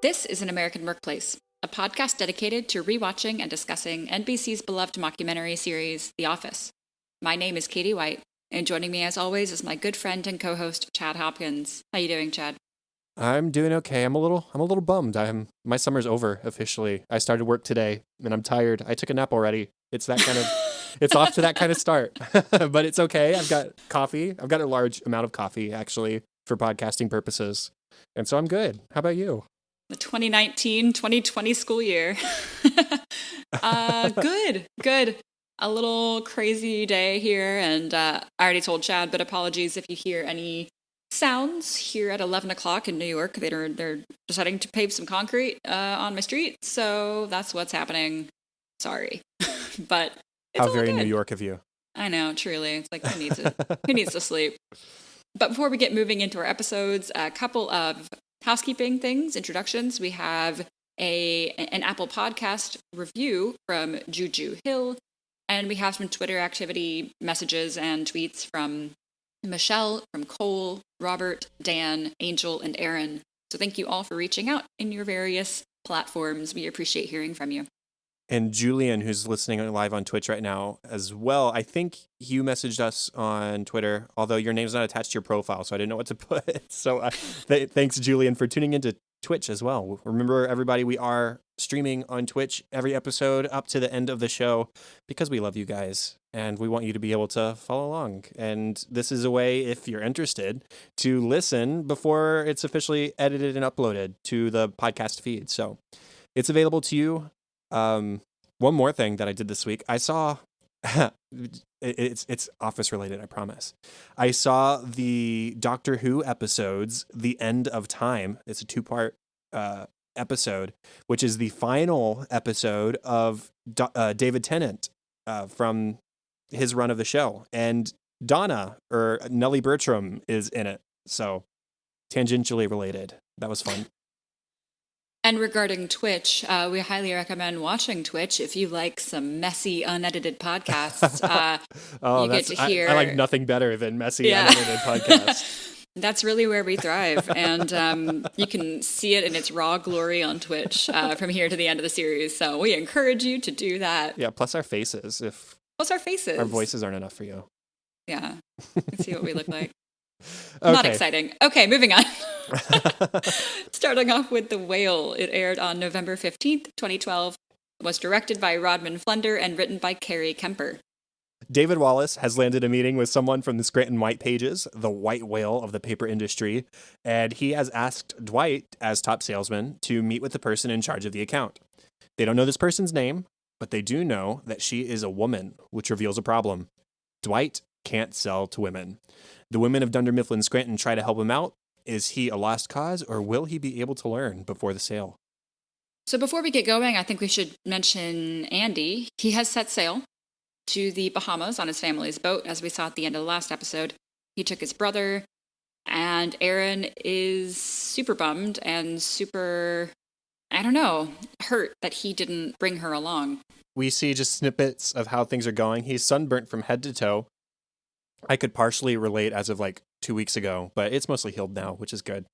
This is An American Workplace, a podcast dedicated to rewatching and discussing NBC's beloved mockumentary series, The Office. My name is Katie White, and joining me as always is my good friend and co-host, Chad Hopkins. How you doing, Chad? I'm doing okay. I'm a little bummed. My summer's over officially. I started work today and I'm tired. I took a nap already. It's off to that kind of start. But it's okay. I've got coffee. I've got a large amount of coffee actually for podcasting purposes. And so I'm good. How about you? The 2019-2020 school year. Good. A little crazy day here, and I already told Chad, but apologies if you hear any sounds here at 11 o'clock in New York. They're deciding to pave some concrete on my street, so that's what's happening. Sorry. But it's How all very good. New York of you. I know, truly. It's like, who needs to sleep? But before we get moving into our episodes, a couple of housekeeping things, introductions. We have an Apple Podcast review from Juju Hill, and we have some Twitter activity messages and tweets from Michelle, from Cole, Robert, Dan, Angel, and Aaron. So thank you all for reaching out in your various platforms. We appreciate hearing from you. And Julian, who's listening live on Twitch right now as well, I think you messaged us on Twitter, although your name's not attached to your profile, so I didn't know what to put. So thanks, Julian, for tuning into Twitch as well. Remember, everybody, we are streaming on Twitch every episode up to the end of the show because we love you guys and we want you to be able to follow along. And this is a way, if you're interested, to listen before it's officially edited and uploaded to the podcast feed. So it's available to you. One more thing that I did this week, I saw it's office related, I promise. I saw the Doctor Who episodes, The End of Time. It's a 2-part episode, which is the final episode of David Tennant from his run of the show. And Donna, or Nellie Bertram, is in it. So tangentially related. That was fun. And regarding Twitch, we highly recommend watching Twitch if you like some messy, unedited podcasts. You get to hear. I like nothing better than messy, unedited podcasts. That's really where we thrive, and you can see it in its raw glory on Twitch from here to the end of the series. So we encourage you to do that. Yeah, plus our faces. Plus our faces. Our voices aren't enough for you. Yeah, you can see what we look like. Okay. Not exciting. Okay, moving on. Starting off with The Whale. It aired on November 15th, 2012. It was directed by Rodman Flender and written by Carrie Kemper. David Wallace has landed a meeting with someone from the Scranton White Pages, the white whale of the paper industry, and he has asked Dwight, as top salesman, to meet with the person in charge of the account. They don't know this person's name, but they do know that she is a woman, which reveals a problem. Dwight can't sell to women. The women of Dunder Mifflin Scranton try to help him out. Is he a lost cause, or will he be able to learn before the sale? So before we get going, I think we should mention Andy. He has set sail to the Bahamas on his family's boat, as we saw at the end of the last episode. He took his brother, and Aaron is super bummed and super, hurt that he didn't bring her along. We see just snippets of how things are going. He's sunburnt from head to toe. I could partially relate as of like 2 weeks ago, but it's mostly healed now, which is good.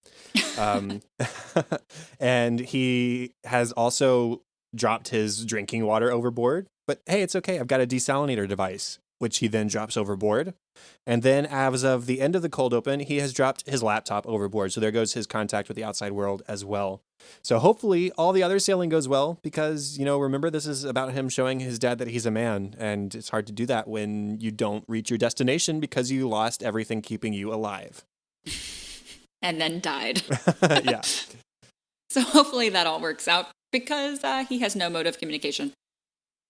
And he has also dropped his drinking water overboard. But hey, it's okay. I've got a desalinator device, which he then drops overboard. And then as of the end of the cold open, he has dropped his laptop overboard. So there goes his contact with the outside world as well. So hopefully all the other sailing goes well because, remember, this is about him showing his dad that he's a man. And it's hard to do that when you don't reach your destination because you lost everything keeping you alive. And then died. Yeah. So hopefully that all works out because he has no mode of communication.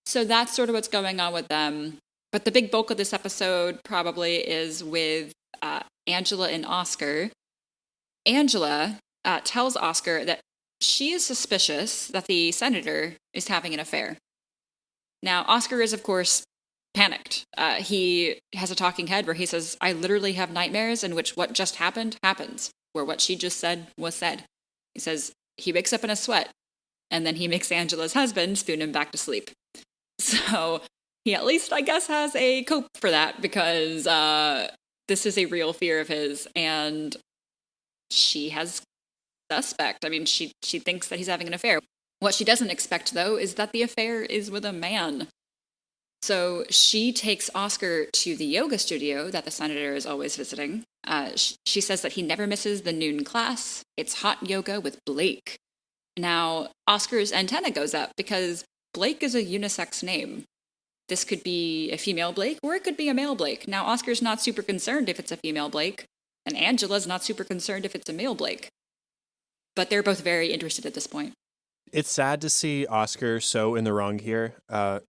So that's sort of what's going on with them. But the big bulk of this episode probably is with Angela and Oscar. Angela tells Oscar that she is suspicious that the senator is having an affair. Now, Oscar is, of course, panicked. He has a talking head where he says, I literally have nightmares in which what just happened happens, where what she just said was said. He says he wakes up in a sweat, and then he makes Angela's husband spoon him back to sleep. So he at least, I guess, has a cope for that because this is a real fear of his, and she has suspect. I mean, she thinks that he's having an affair. What she doesn't expect, though, is that the affair is with a man. So she takes Oscar to the yoga studio that the senator is always visiting. She says that he never misses the noon class. It's hot yoga with Blake. Now, Oscar's antenna goes up because Blake is a unisex name. This could be a female Blake or it could be a male Blake. Now, Oscar's not super concerned if it's a female Blake, and Angela's not super concerned if it's a male Blake. But they're both very interested at this point. It's sad to see Oscar so in the wrong here.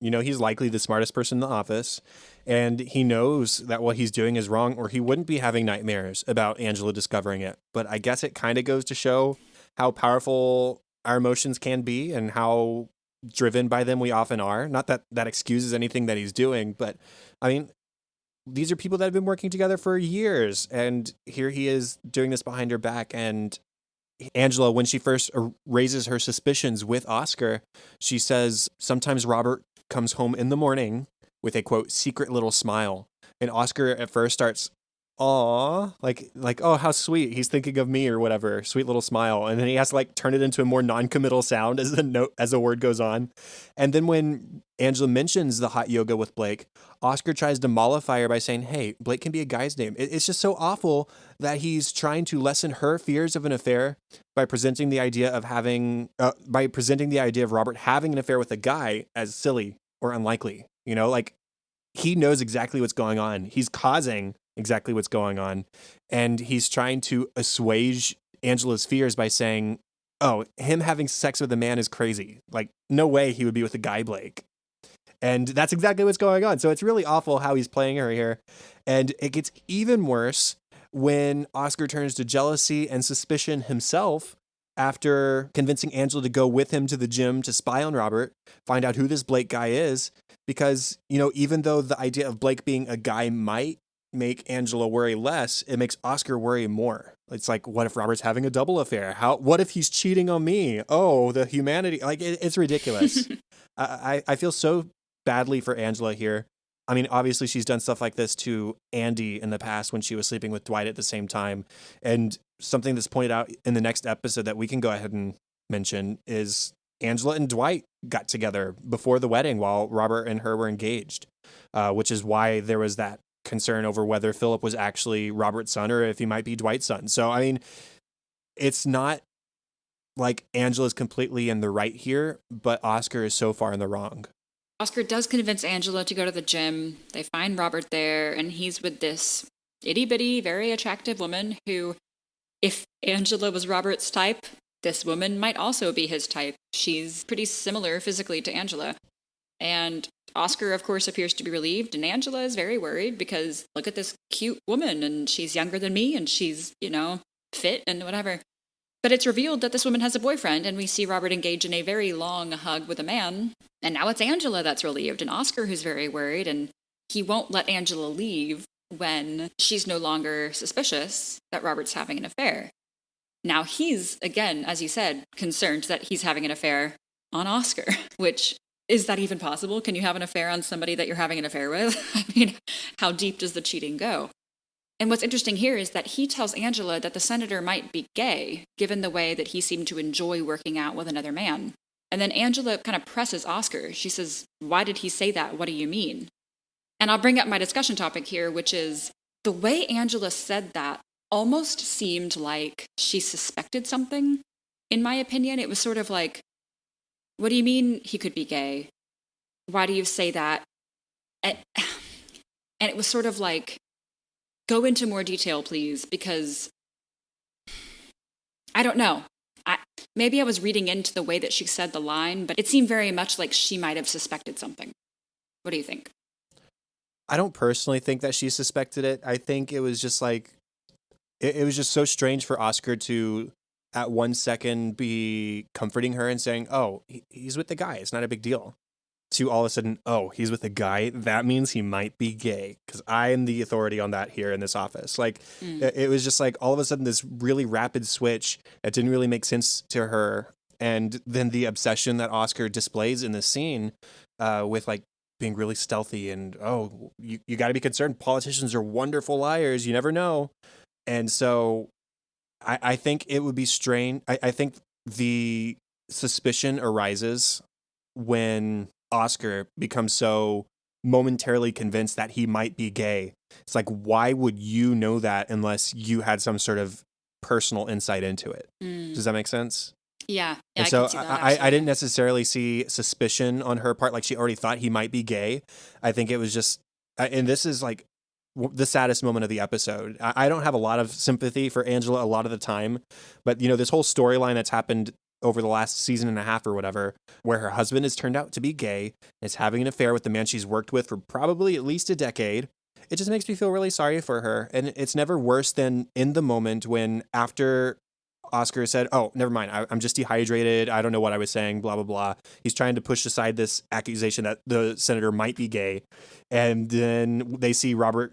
He's likely the smartest person in the office, and he knows that what he's doing is wrong, or he wouldn't be having nightmares about Angela discovering it. But I guess it kind of goes to show how powerful our emotions can be and how driven by them we often are. Not that that excuses anything that he's doing, but I mean, these are people that have been working together for years, and here he is doing this behind her back. And Angela, when she first raises her suspicions with Oscar, she says sometimes Robert comes home in the morning with a, quote, secret little smile. And Oscar at first starts, aw, like, oh, how sweet. He's thinking of me or whatever, sweet little smile. And then he has to like turn it into a more non-committal sound as the word goes on. And then when Angela mentions the hot yoga with Blake, Oscar tries to mollify her by saying, hey, Blake can be a guy's name. It's just so awful that he's trying to lessen her fears of an affair by presenting the idea of Robert having an affair with a guy as silly or unlikely. Like, he knows exactly what's going on. He's causing exactly what's going on. And he's trying to assuage Angela's fears by saying, oh, him having sex with a man is crazy. Like, no way he would be with a guy, Blake. And that's exactly what's going on. So it's really awful how he's playing her here. And it gets even worse when Oscar turns to jealousy and suspicion himself after convincing Angela to go with him to the gym to spy on Robert, find out who this Blake guy is. Because, even though the idea of Blake being a guy might make Angela worry less, it makes Oscar worry more. It's like, what if Robert's having a double affair? What if he's cheating on me? Oh, the humanity. Like, it's ridiculous. I feel so badly for Angela here. I mean, obviously she's done stuff like this to Andy in the past when she was sleeping with Dwight at the same time. And something that's pointed out in the next episode that we can go ahead and mention is Angela and Dwight got together before the wedding while Robert and her were engaged, which is why there was that concern over whether Philip was actually Robert's son or if he might be Dwight's son. So, I mean, it's not like Angela's completely in the right here, but Oscar is so far in the wrong. Oscar does convince Angela to go to the gym. They find Robert there, and he's with this itty-bitty, very attractive woman who, if Angela was Robert's type, this woman might also be his type. She's pretty similar physically to Angela. And Oscar, of course, appears to be relieved, and Angela is very worried because look at this cute woman, and she's younger than me, and she's, fit and whatever. But it's revealed that this woman has a boyfriend, and we see Robert engage in a very long hug with a man. And now it's Angela that's relieved, and Oscar who's very worried, and he won't let Angela leave when she's no longer suspicious that Robert's having an affair. Now he's, again, as you said, concerned that he's having an affair on Oscar, which, is that even possible? Can you have an affair on somebody that you're having an affair with? I mean, how deep does the cheating go? And what's interesting here is that he tells Angela that the senator might be gay, given the way that he seemed to enjoy working out with another man. And then Angela kind of presses Oscar. She says, why did he say that? What do you mean? And I'll bring up my discussion topic here, which is the way Angela said that almost seemed like she suspected something. In my opinion, it was sort of like, what do you mean he could be gay? Why do you say that? And it was sort of like, go into more detail, please, because I don't know. Maybe I was reading into the way that she said the line, but it seemed very much like she might have suspected something. What do you think? I don't personally think that she suspected it. I think it was just like, it was just so strange for Oscar to, at 1 second, be comforting her and saying, oh, he's with the guy. It's not a big deal. To all of a sudden, oh, he's with a guy. That means he might be gay. Because I am the authority on that here in this office. Like, it was just like all of a sudden this really rapid switch that didn't really make sense to her. And then the obsession that Oscar displays in this scene with like being really stealthy and, oh, you got to be concerned. Politicians are wonderful liars. You never know. And so I think it would be strange. I think the suspicion arises when Oscar becomes so momentarily convinced that he might be gay. It's like, why would you know that unless you had some sort of personal insight into it? Does that make sense? Yeah, And I so can see that, I actually. didn't necessarily see suspicion on her part, like she already thought he might be gay. I think it was just, and this is like the saddest moment of the episode. I don't have a lot of sympathy for Angela a lot of the time, but this whole storyline that's happened over the last season and a half or whatever, where her husband has turned out to be gay, is having an affair with the man she's worked with for probably at least a decade. It just makes me feel really sorry for her. And it's never worse than in the moment when after Oscar said, "Oh, never mind. I'm just dehydrated. I don't know what I was saying, blah, blah, blah." He's trying to push aside this accusation that the senator might be gay. And then they see Robert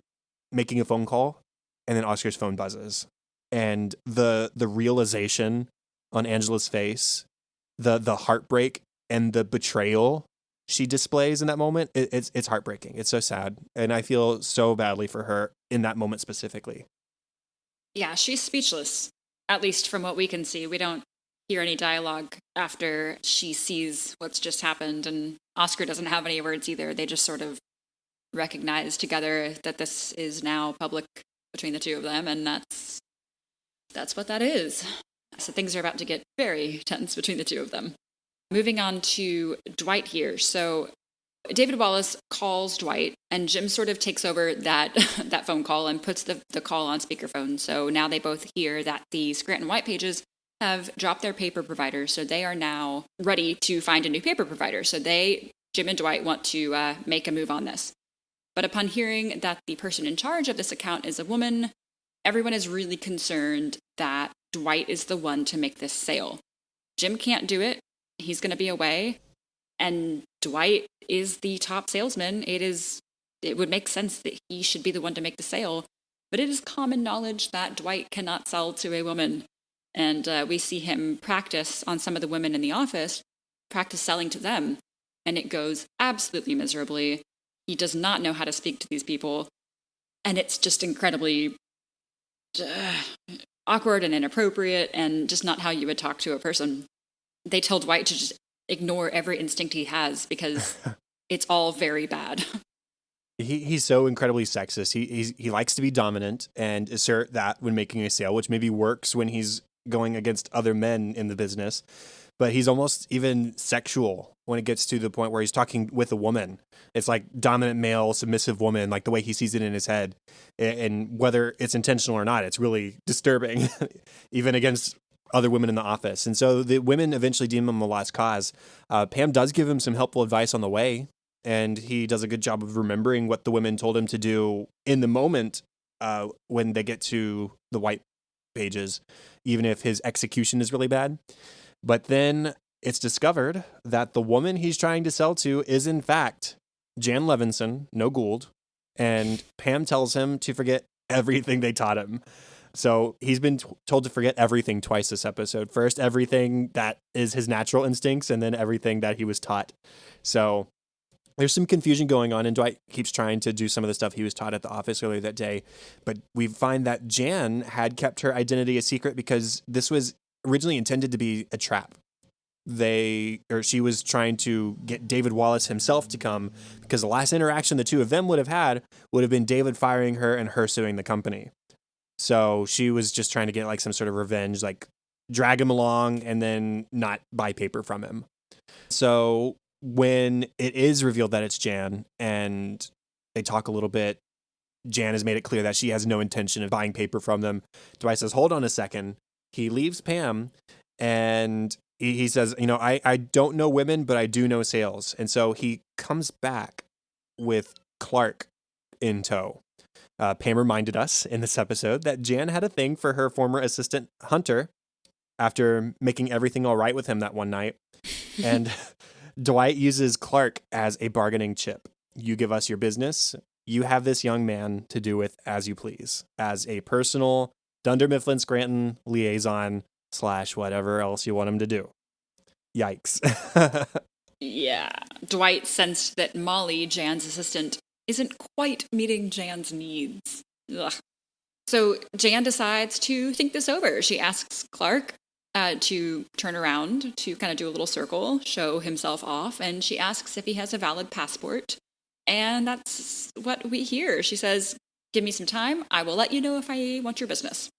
making a phone call, and then Oscar's phone buzzes. And the realization on Angela's face, the heartbreak and the betrayal she displays in that moment, it's heartbreaking. It's so sad. And I feel so badly for her in that moment specifically. Yeah, she's speechless, at least from what we can see. We don't hear any dialogue after she sees what's just happened, and Oscar doesn't have any words either. They just sort of recognize together that this is now public between the two of them, and that's what that is. So things are about to get very tense between the two of them. Moving on to Dwight here. So David Wallace calls Dwight, and Jim sort of takes over that that phone call and puts the call on speakerphone. So now they both hear that the Scranton White Pages have dropped their paper provider, so they are now ready to find a new paper provider. So Jim and Dwight, want to make a move on this. But upon hearing that the person in charge of this account is a woman, everyone is really concerned that Dwight is the one to make this sale. Jim can't do it. He's going to be away. And Dwight is the top salesman. It would make sense that he should be the one to make the sale. But it is common knowledge that Dwight cannot sell to a woman. And we see him practice on some of the women in the office, practice selling to them. And it goes absolutely miserably. He does not know how to speak to these people. And it's just incredibly awkward and inappropriate and just not how you would talk to a person. They tell Dwight to just ignore every instinct he has because it's all very bad. He's so incredibly sexist. He likes to be dominant and assert that when making a sale, which maybe works when he's going against other men in the business. But he's almost even sexual when it gets to the point where he's talking with a woman. It's like dominant male, submissive woman, like the way he sees it in his head. And whether it's intentional or not, it's really disturbing, even against other women in the office. And so the women eventually deem him a lost cause. Pam does give him some helpful advice on the way, and he does a good job of remembering what the women told him to do in the moment when they get to the White Pages, even if his execution is really bad. But then it's discovered that the woman he's trying to sell to is, in fact, Jan Levinson, no Gould, and Pam tells him to forget everything they taught him. So he's been told to forget everything twice this episode. First, everything that is his natural instincts, and then everything that he was taught. So there's some confusion going on, and Dwight keeps trying to do some of the stuff he was taught at the office earlier that day. But we find that Jan had kept her identity a secret because this was originally intended to be a trap. She was trying to get David Wallace himself to come, because the last interaction the two of them would have had would have been David firing her and her suing the company. So she was just trying to get like some sort of revenge, like drag him along and then not buy paper from him. So when it is revealed that it's Jan and they talk a little bit, Jan has made it clear that she has no intention of buying paper from them. Dwight says, hold on a second. He leaves Pam and he says, I don't know women, but I do know sales. And so he comes back with Clark in tow. Pam reminded us in this episode that Jan had a thing for her former assistant, Hunter, after making everything all right with him that one night. And Dwight uses Clark as a bargaining chip. You give us your business. You have this young man to do with as you please, as a personal Dunder Mifflin Scranton liaison / whatever else you want him to do. Yikes. Yeah. Dwight sensed that Molly, Jan's assistant, isn't quite meeting Jan's needs. Ugh. So Jan decides to think this over. She asks Clark to turn around, to kind of do a little circle, show himself off, and she asks if he has a valid passport. And that's what we hear. She says, "Give me some time. I will let you know if I want your business."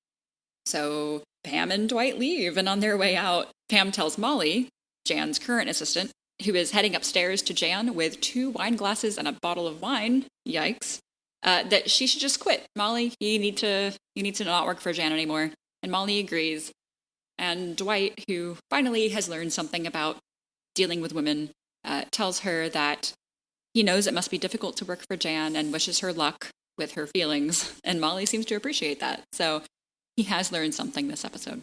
So Pam and Dwight leave, and on their way out, Pam tells Molly, Jan's current assistant, who is heading upstairs to Jan with 2 wine glasses and a bottle of wine, yikes, that she should just quit. Molly, you need to not work for Jan anymore. And Molly agrees. And Dwight, who finally has learned something about dealing with women, tells her that he knows it must be difficult to work for Jan and wishes her luck with her feelings. And Molly seems to appreciate that. So he has learned something this episode.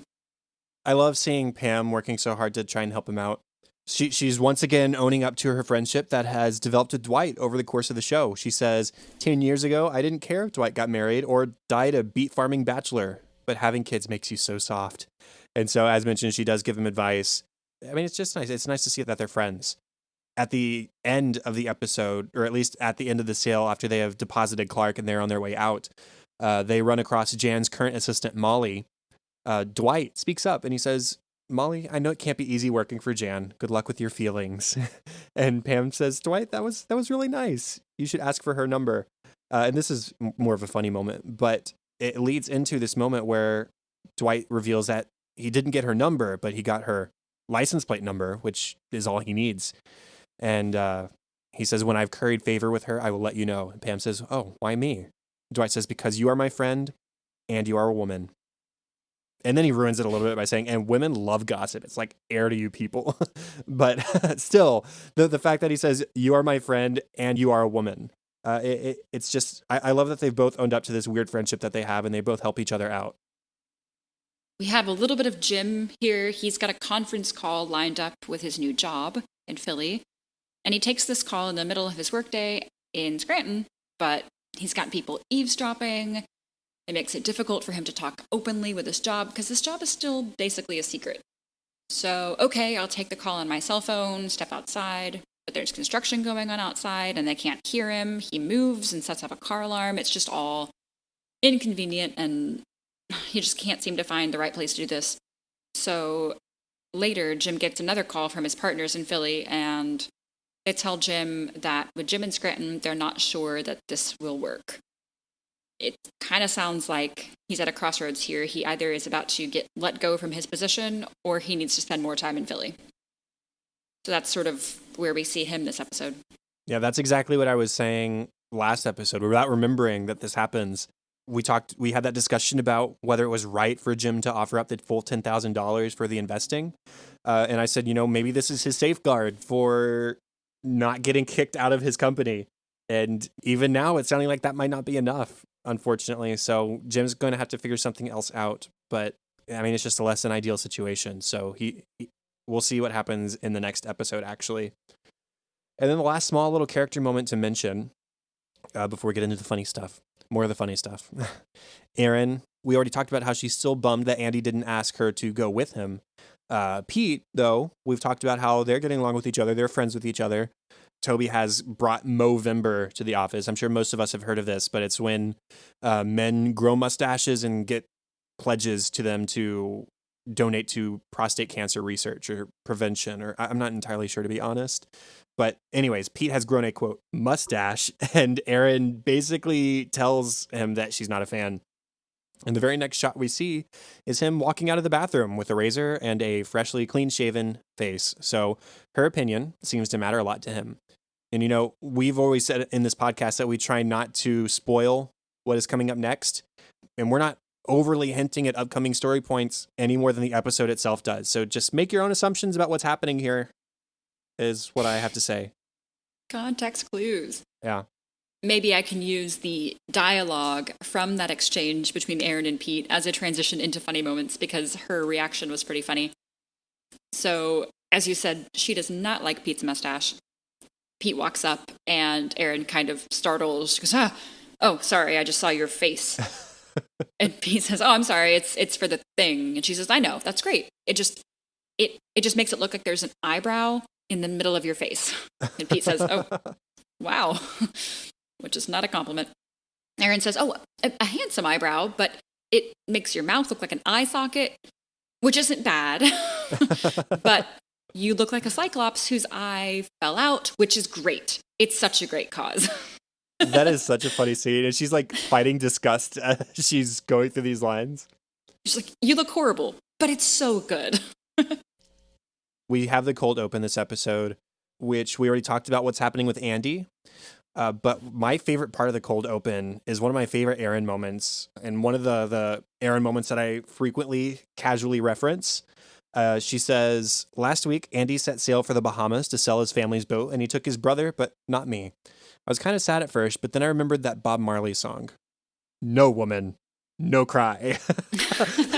I love seeing Pam working so hard to try and help him out. She's once again owning up to her friendship that has developed with Dwight over the course of the show. She says, 10 years ago, I didn't care if Dwight got married or died a beet farming bachelor, but having kids makes you so soft. And so, as mentioned, she does give him advice. I mean, it's just nice. It's nice to see that they're friends. At the end of the episode, or at least at the end of the sale, after they have deposited Clark and they're on their way out, they run across Jan's current assistant, Molly. Dwight speaks up and he says, "Molly, I know it can't be easy working for Jan. Good luck with your feelings." And Pam says, "Dwight, that was really nice. You should ask for her number." And this is more of a funny moment, but it leads into this moment where Dwight reveals that he didn't get her number, but he got her license plate number, which is all he needs. And he says, "When I've curried favor with her, I will let you know." And Pam says, "Oh, why me?" Dwight says, "Because you are my friend and you are a woman." And then he ruins it a little bit by saying, "And women love gossip." It's like, air to you people. But still, the fact that he says, "You are my friend and you are a woman." It's just, I love that they've both owned up to this weird friendship that they have and they both help each other out. We have a little bit of Jim here. He's got a conference call lined up with his new job in Philly. And he takes this call in the middle of his workday in Scranton, but he's got people eavesdropping. It makes it difficult for him to talk openly with his job because this job is still basically a secret. So, okay, I'll take the call on my cell phone, step outside, but there's construction going on outside and they can't hear him. He moves and sets off a car alarm. It's just all inconvenient and he just can't seem to find the right place to do this. So later, Jim gets another call from his partners in Philly and they tell Jim that with Jim in Scranton, they're not sure that this will work. It kind of sounds like he's at a crossroads here. He either is about to get let go from his position or he needs to spend more time in Philly. So that's sort of where we see him this episode. Yeah, that's exactly what I was saying last episode. Without remembering that this happens, we had that discussion about whether it was right for Jim to offer up the full $10,000 for the investing. And I said, maybe this is his safeguard for not getting kicked out of his company. And even now, it's sounding like that might not be enough, unfortunately. So Jim's going to have to figure something else out. But I mean, it's just a less than ideal situation. So we'll see what happens in the next episode, actually. And then the last small little character moment to mention before we get into the funny stuff, more of the funny stuff. Erin, we already talked about how she's still bummed that Andy didn't ask her to go with him. Pete, though, we've talked about how they're getting along with each other. They're friends with each other. Toby has brought Movember to the office. I'm sure most of us have heard of this, but it's when men grow mustaches and get pledges to them to donate to prostate cancer research or prevention, or I'm not entirely sure, to be honest. But anyways, Pete has grown a, quote, mustache, and Erin basically tells him that she's not a fan. And the very next shot we see is him walking out of the bathroom with a razor and a freshly clean-shaven face. So her opinion seems to matter a lot to him. And, we've always said in this podcast that we try not to spoil what is coming up next. And we're not overly hinting at upcoming story points any more than the episode itself does. So just make your own assumptions about what's happening here is what I have to say. Context clues. Yeah. Maybe I can use the dialogue from that exchange between Erin and Pete as a transition into funny moments because her reaction was pretty funny. So, as you said, she does not like Pete's mustache. Pete walks up and Erin kind of startles. She goes, oh, sorry, I just saw your face. And Pete says, oh, I'm sorry, it's for the thing. And she says, I know, that's great. It just makes it look like there's an eyebrow in the middle of your face. And Pete says, oh, wow. Which is not a compliment. Aaron says, oh, a handsome eyebrow, but it makes your mouth look like an eye socket, which isn't bad. But you look like a Cyclops whose eye fell out, which is great. It's such a great cause. That is such a funny scene. And she's like fighting disgust as she's going through these lines. She's like, you look horrible, but it's so good. We have the cold open this episode, which we already talked about what's happening with Andy. But my favorite part of the cold open is one of my favorite Erin moments, and one of the Erin moments that I frequently casually reference. She says, last week, Andy set sail for the Bahamas to sell his family's boat, and he took his brother, but not me. I was kind of sad at first, but then I remembered that Bob Marley song, No Woman, No Cry,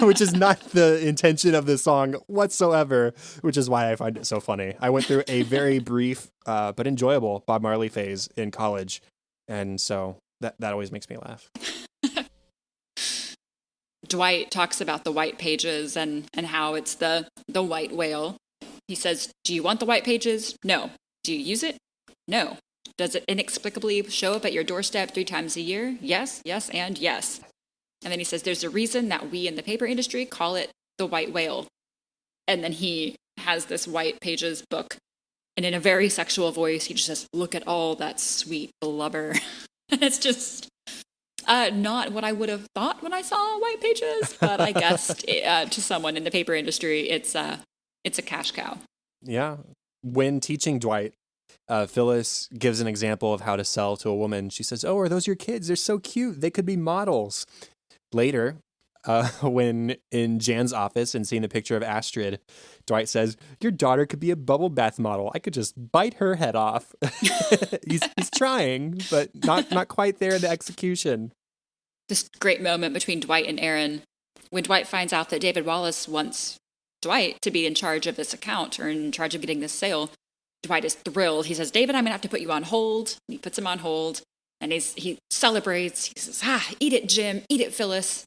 which is not the intention of the song whatsoever, which is why I find it so funny. I went through a very brief but enjoyable Bob Marley phase in college, and so that always makes me laugh. Dwight talks about the white pages and how it's the white whale. He says, do you want the white pages? No. Do you use it? No. Does it inexplicably show up at your doorstep 3 times a year? Yes, yes, and yes. And then he says, there's a reason that we in the paper industry call it the white whale. And then he has this white pages book. And in a very sexual voice, he just says, look at all that sweet blubber. And it's just not what I would have thought when I saw white pages. But I guess to someone in the paper industry, it's a cash cow. Yeah. When teaching Dwight, Phyllis gives an example of how to sell to a woman. She says, oh, are those your kids? They're so cute. They could be models. Later, when in Jan's office and seeing the picture of Astrid, Dwight says, your daughter could be a bubble bath model. I could just bite her head off. he's trying, but not quite there in the execution. This great moment between Dwight and Erin, when Dwight finds out that David Wallace wants Dwight to be in charge of this account or in charge of getting this sale. Dwight is thrilled. He says, David, I'm going to have to put you on hold. And he puts him on hold. And he celebrates. He says, eat it, Jim. Eat it, Phyllis.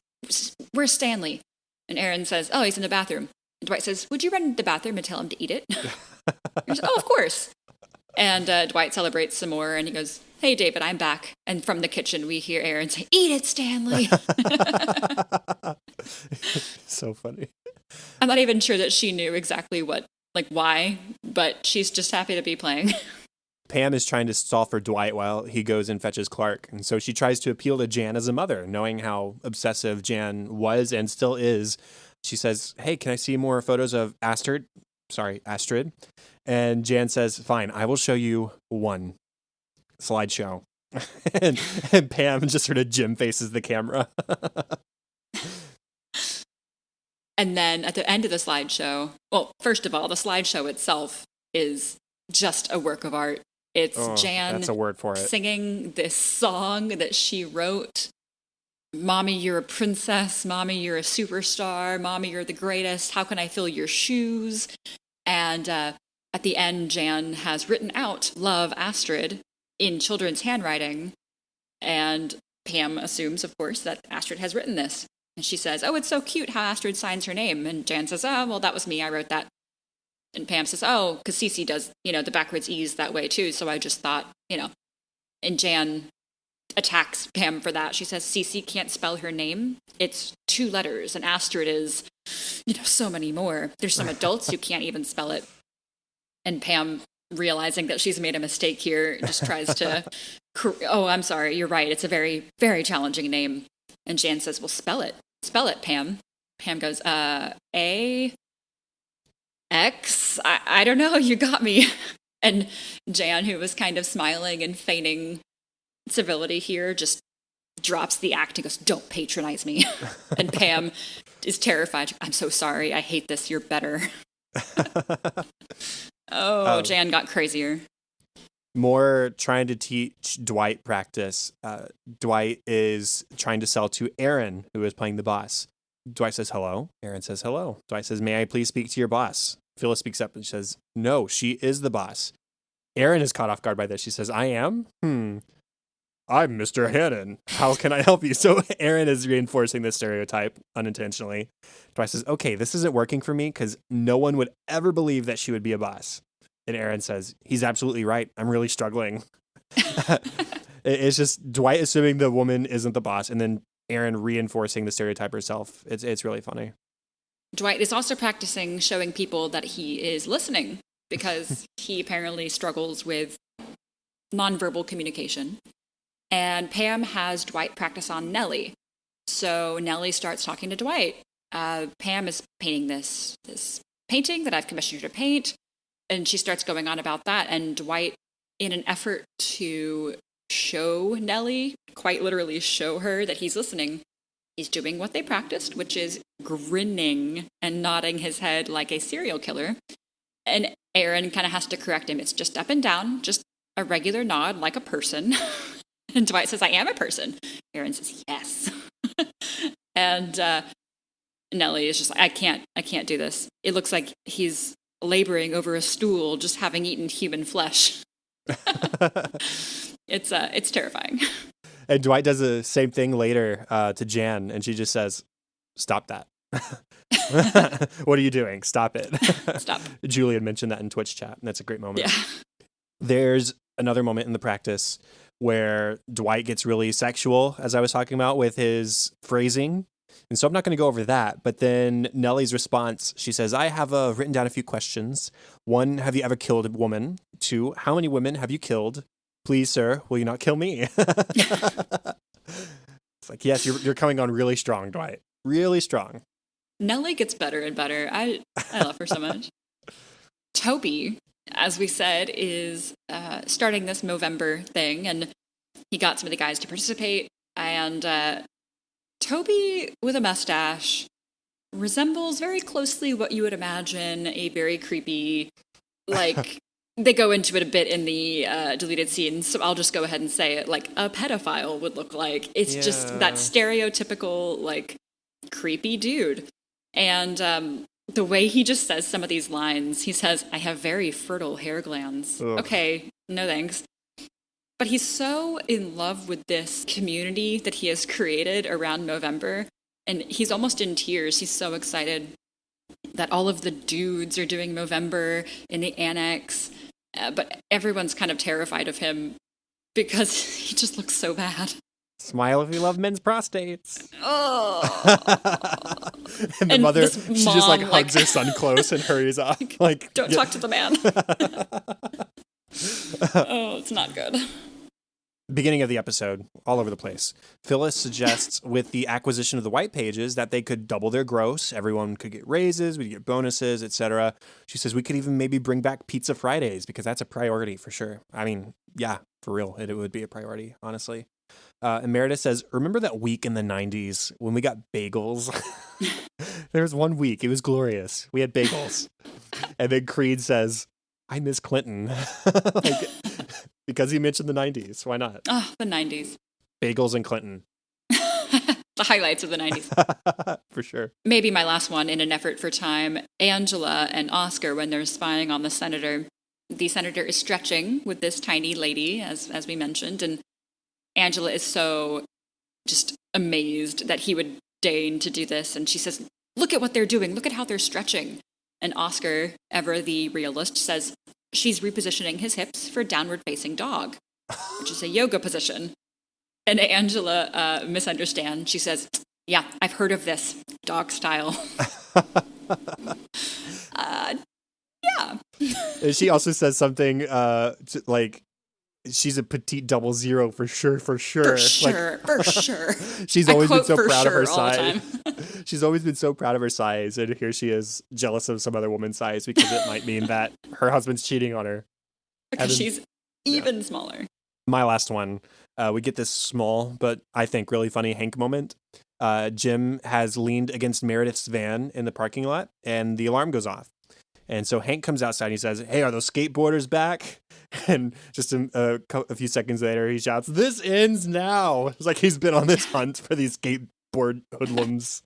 Where's Stanley? And Erin says, oh, he's in the bathroom. And Dwight says, would you run to the bathroom and tell him to eat it? He says, oh, of course. And Dwight celebrates some more. And he goes, hey, David, I'm back. And from the kitchen, we hear Erin say, eat it, Stanley. So funny. I'm not even sure that she knew exactly why, but she's just happy to be playing. Pam is trying to stall for Dwight while he goes and fetches Clark. And so she tries to appeal to Jan as a mother, knowing how obsessive Jan was and still is. She says, hey, can I see more photos of Astrid? And Jan says, fine, I will show you one slideshow. and Pam just sort of Jim faces the camera. And then at the end of the slideshow, well, first of all, the slideshow itself is just a work of art. It's Jan that's a word for it. Singing this song that she wrote. Mommy, you're a princess. Mommy, you're a superstar. Mommy, you're the greatest. How can I fill your shoes? And at the end, Jan has written out Love, Astrid in children's handwriting. And Pam assumes, of course, that Astrid has written this. And she says, oh, it's so cute how Astrid signs her name. And Jan says, oh, well, that was me. I wrote that. And Pam says, oh, because Cece does, the backwards E's that way too. So I just thought, and Jan attacks Pam for that. She says, Cece can't spell her name. It's 2 letters. And Astrid is, so many more. There's some adults who can't even spell it. And Pam, realizing that she's made a mistake here, just tries to, oh, I'm sorry. You're right. It's a very, very challenging name. And Jan says, well, spell it. Spell it, Pam. Pam goes, A, X? I don't know. You got me. And Jan, who was kind of smiling and feigning civility here, just drops the act and goes, don't patronize me. And Pam is terrified. I'm so sorry. I hate this. You're better. Jan got crazier. More trying to teach Dwight practice. Dwight is trying to sell to Erin, who is playing the boss. Dwight says hello. Erin says hello. Dwight says, may I please speak to your boss? Phyllis speaks up and says, no, she is the boss. Erin is caught off guard by this. She says, I am? I'm Mr. Hannon. How can I help you? So Erin is reinforcing this stereotype unintentionally. Dwight says, okay, this isn't working for me because no one would ever believe that she would be a boss. And Erin says, he's absolutely right. I'm really struggling. It's just Dwight assuming the woman isn't the boss, and then Aaron reinforcing the stereotype herself. It's really funny. Dwight is also practicing showing people that he is listening because he apparently struggles with nonverbal communication. And Pam has Dwight practice on Nellie. So Nellie starts talking to Dwight. Pam is painting this painting that I've commissioned her to paint, and she starts going on about that. And Dwight, in an effort to show Nellie, quite literally show her that he's listening, he's doing what they practiced, which is grinning and nodding his head like a serial killer. And Aaron kind of has to correct him. It's just up and down, just a regular nod like a person. And Dwight says, I am a person. Aaron says, yes. And Nellie is just like, I can't do this. It looks like he's laboring over a stool, just having eaten human flesh. It's terrifying. And Dwight does the same thing later to Jan, and she just says, stop that. What are you doing? Stop it. Stop. Julian mentioned that in Twitch chat, and that's a great moment. Yeah. There's another moment in the practice where Dwight gets really sexual, as I was talking about, with his phrasing. And so I'm not going to go over that. But then Nellie's response, she says, I have written down a few questions. 1, have you ever killed a woman? 2, how many women have you killed? Please, sir, will you not kill me? It's like, yes, you're coming on really strong, Dwight. Really strong. Nellie gets better and better. I love her so much. Toby, as we said, is starting this Movember thing, and he got some of the guys to participate. And Toby, with a mustache, resembles very closely what you would imagine a very creepy, like, they go into it a bit in the deleted scenes, so I'll just go ahead and say it, like a pedophile would look like. It's just that stereotypical, like, creepy dude. And the way he just says some of these lines, he says, I have very fertile hair glands. Ugh. Okay, no thanks. But he's so in love with this community that he has created around Movember, and he's almost in tears. He's so excited that all of the dudes are doing Movember in the annex, but everyone's kind of terrified of him because he just looks so bad. Smile if you love men's prostates. Oh. And the mother, she just like hugs her son close and hurries off. Like, don't talk to the man. Oh, it's not good. Beginning of the episode, all over the place. Phyllis suggests with the acquisition of the white pages that they could double their gross. Everyone could get raises, we'd get bonuses, etc. She says we could even maybe bring back Pizza Fridays because that's a priority for sure. I mean, yeah, for real, it would be a priority, honestly. And Meredith says, remember that week in the 90s when we got bagels? There was one week. It was glorious. We had bagels. And then Creed says, I miss Clinton. Like, because he mentioned the 90s. Why not? Oh, the 90s. Bagels and Clinton. The highlights of the 90s. For sure. Maybe my last one in an effort for time. Angela and Oscar, when they're spying on the senator is stretching with this tiny lady, as we mentioned, and Angela is so just amazed that he would deign to do this. And she says, look at what they're doing. Look at how they're stretching. And Oscar, ever the realist, says she's repositioning his hips for downward facing dog, which is a yoga position. And Angela misunderstands. She says, yeah, I've heard of this, dog style. Yeah. She also says something like, she's a petite 00 for sure. For sure. She's always been so proud of her size. She's always been so proud of her size. And here she is jealous of some other woman's size because it might mean that her husband's cheating on her. Because she's even smaller. My last one, we get this small, but I think really funny Hank moment. Jim has leaned against Meredith's van in the parking lot and the alarm goes off. And so Hank comes outside and he says, hey, are those skateboarders back? And just a few seconds later, he shouts, this ends now. It's like he's been on this hunt for these skateboard hoodlums.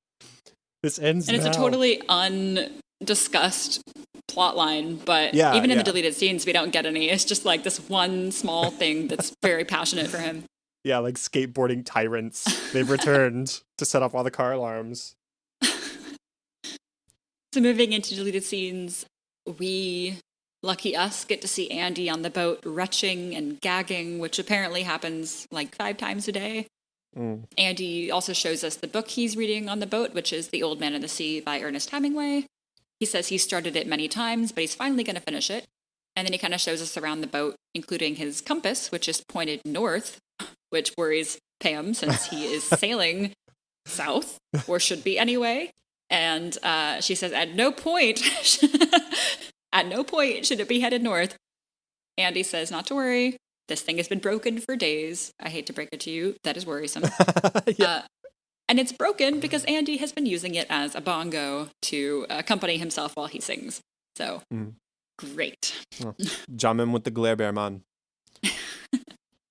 This ends now. And it's a totally undiscussed plot line, but even in the deleted scenes, we don't get any. It's just like this one small thing that's very passionate for him. Yeah, like skateboarding tyrants. They've returned to set off all the car alarms. So moving into deleted scenes, we Lucky us get to see Andy on the boat retching and gagging, which apparently happens like 5 times a day. Andy also shows us the book he's reading on the boat, which is The Old Man and the Sea by Ernest Hemingway. He says he started it many times, but he's finally going to finish it. And then he kind of shows us around the boat, including his compass, which is pointed north, which worries Pam since he is sailing south, or should be anyway. And she says, at no point should it be headed north. Andy says, not to worry. This thing has been broken for days. I hate to break it to you. That is worrisome. Yeah. And it's broken because Andy has been using it as a bongo to accompany himself while he sings. So, great. Oh, Jamin with the glare bear man.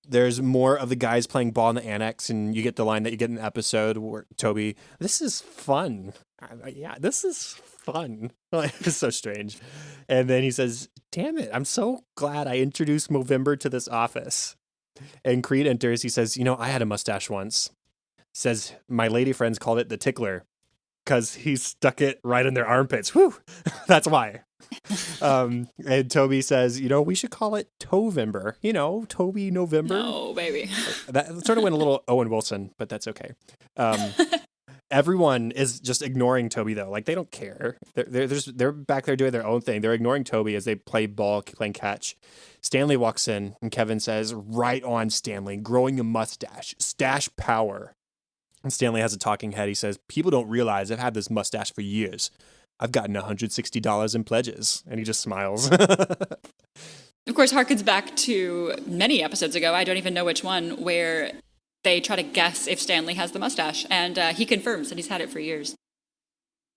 There's more of the guys playing ball in the annex, and you get the line that you get in the episode where Toby, this is fun. Yeah, this is fun. It's so strange. And then he says, damn it, I'm so glad I introduced Movember to this office. And Creed enters. He says, I had a mustache once. Says, my lady friends called it the tickler because he stuck it right in their armpits. Whew, that's why. And Toby says, we should call it Tovember. Toby November. No, baby. That sort of went a little Owen Wilson, but that's okay. Everyone is just ignoring Toby, though. Like, they don't care. They're back there doing their own thing. They're ignoring Toby as they play ball, playing catch. Stanley walks in, and Kevin says, right on, Stanley, growing a mustache, stash power. And Stanley has a talking head. He says, people don't realize I've had this mustache for years. I've gotten $160 in pledges. And he just smiles. Of course, harkens back to many episodes ago, I don't even know which one, where they try to guess if Stanley has the mustache, and he confirms that he's had it for years.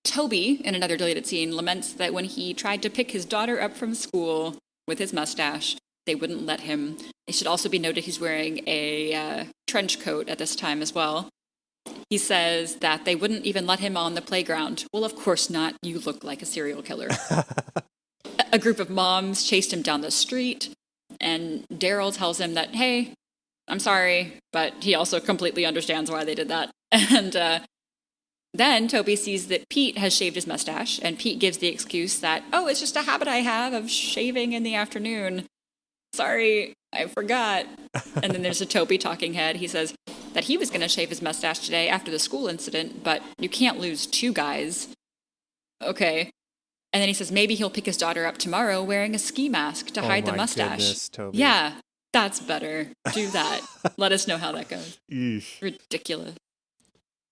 Toby, in another deleted scene, laments that when he tried to pick his daughter up from school with his mustache, they wouldn't let him. It should also be noted he's wearing a trench coat at this time as well. He says that they wouldn't even let him on the playground. Well, of course not. You look like a serial killer. A group of moms chased him down the street, and Daryl tells him that, hey, I'm sorry, but he also completely understands why they did that. And then Toby sees that Pete has shaved his mustache, and Pete gives the excuse that, oh, it's just a habit I have of shaving in the afternoon. Sorry, I forgot. And then there's a Toby talking head. He says that he was going to shave his mustache today after the school incident, but you can't lose 2 guys. Okay. And then he says maybe he'll pick his daughter up tomorrow wearing a ski mask to hide the mustache. Goodness, Toby. Yeah, that's better. Do that. Let us know how that goes. Eesh. Ridiculous.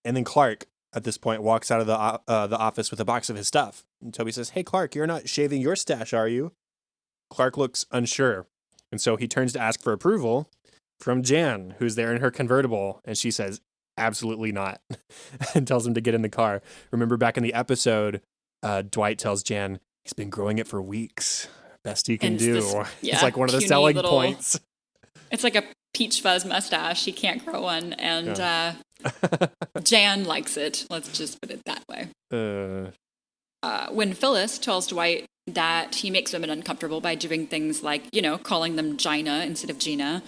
And then Clark, at this point, walks out of the office with a box of his stuff. And Toby says, hey, Clark, you're not shaving your stash, are you? Clark looks unsure. And so he turns to ask for approval from Jan, who's there in her convertible. And she says, absolutely not, and tells him to get in the car. Remember back in the episode, Dwight tells Jan, he's been growing it for weeks. Best he can do. It's like one of the selling points. It's like a peach fuzz mustache. He can't grow one. And Jan likes it. Let's just put it that way. When Phyllis tells Dwight that he makes women uncomfortable by doing things like, calling them Gina instead of Gina,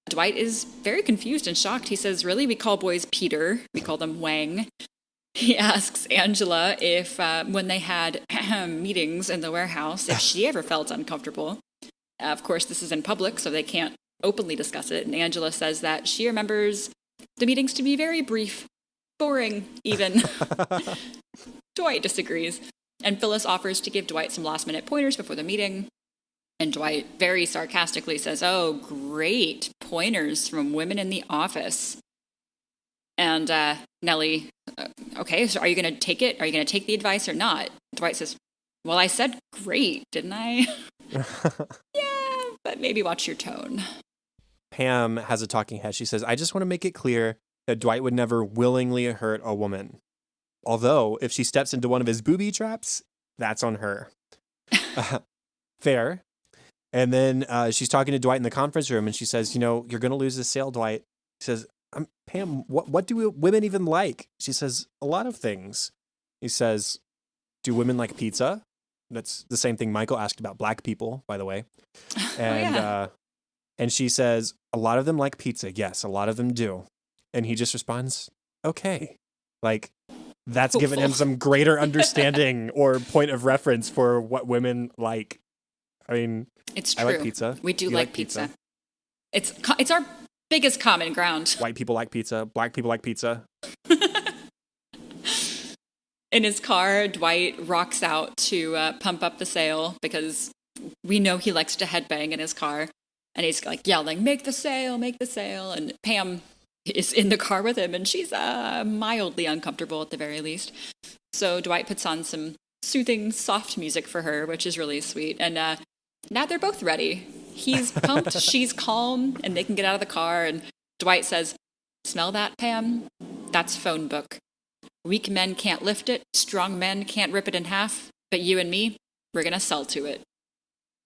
Dwight is very confused and shocked. He says, really? We call boys Peter. We call them Wang. He asks Angela if, when they had meetings in the warehouse, if she ever felt uncomfortable. Of course, this is in public, so they can't openly discuss it. And Angela says that she remembers the meetings to be very brief, boring, even. Dwight disagrees. And Phyllis offers to give Dwight some last-minute pointers before the meeting. And Dwight very sarcastically says, oh, great, pointers from women in the office. And Nellie, okay, so are you going to take it? Are you going to take the advice or not? Dwight says, well, I said great, didn't I? Yeah, but maybe watch your tone. Pam has a talking head. She says, I just want to make it clear that Dwight would never willingly hurt a woman. Although, if she steps into one of his booby traps, that's on her. Fair. And then she's talking to Dwight in the conference room, and she says, you're going to lose this sale, Dwight. He says, Pam, what do women even like? She says, a lot of things. He says, do women like pizza? That's the same thing Michael asked about black people, by the way. And and she says, a lot of them like pizza. Yes, a lot of them do. And he just responds, okay. Like, that's given him some greater understanding or point of reference for what women like. I mean, It's true. I like pizza. We do You like pizza. It's our biggest common ground. White people like pizza. Black people like pizza. In his car, Dwight rocks out to pump up the sale because we know he likes to headbang in his car. And he's like yelling, make the sale, make the sale. And Pam is in the car with him, and she's mildly uncomfortable at the very least. So Dwight puts on some soothing, soft music for her, which is really sweet. And now they're both ready. He's pumped, she's calm, and they can get out of the car. And Dwight says, smell that, Pam? That's phone book. Weak men can't lift it, strong men can't rip it in half, but you and me, we're going to sell to it.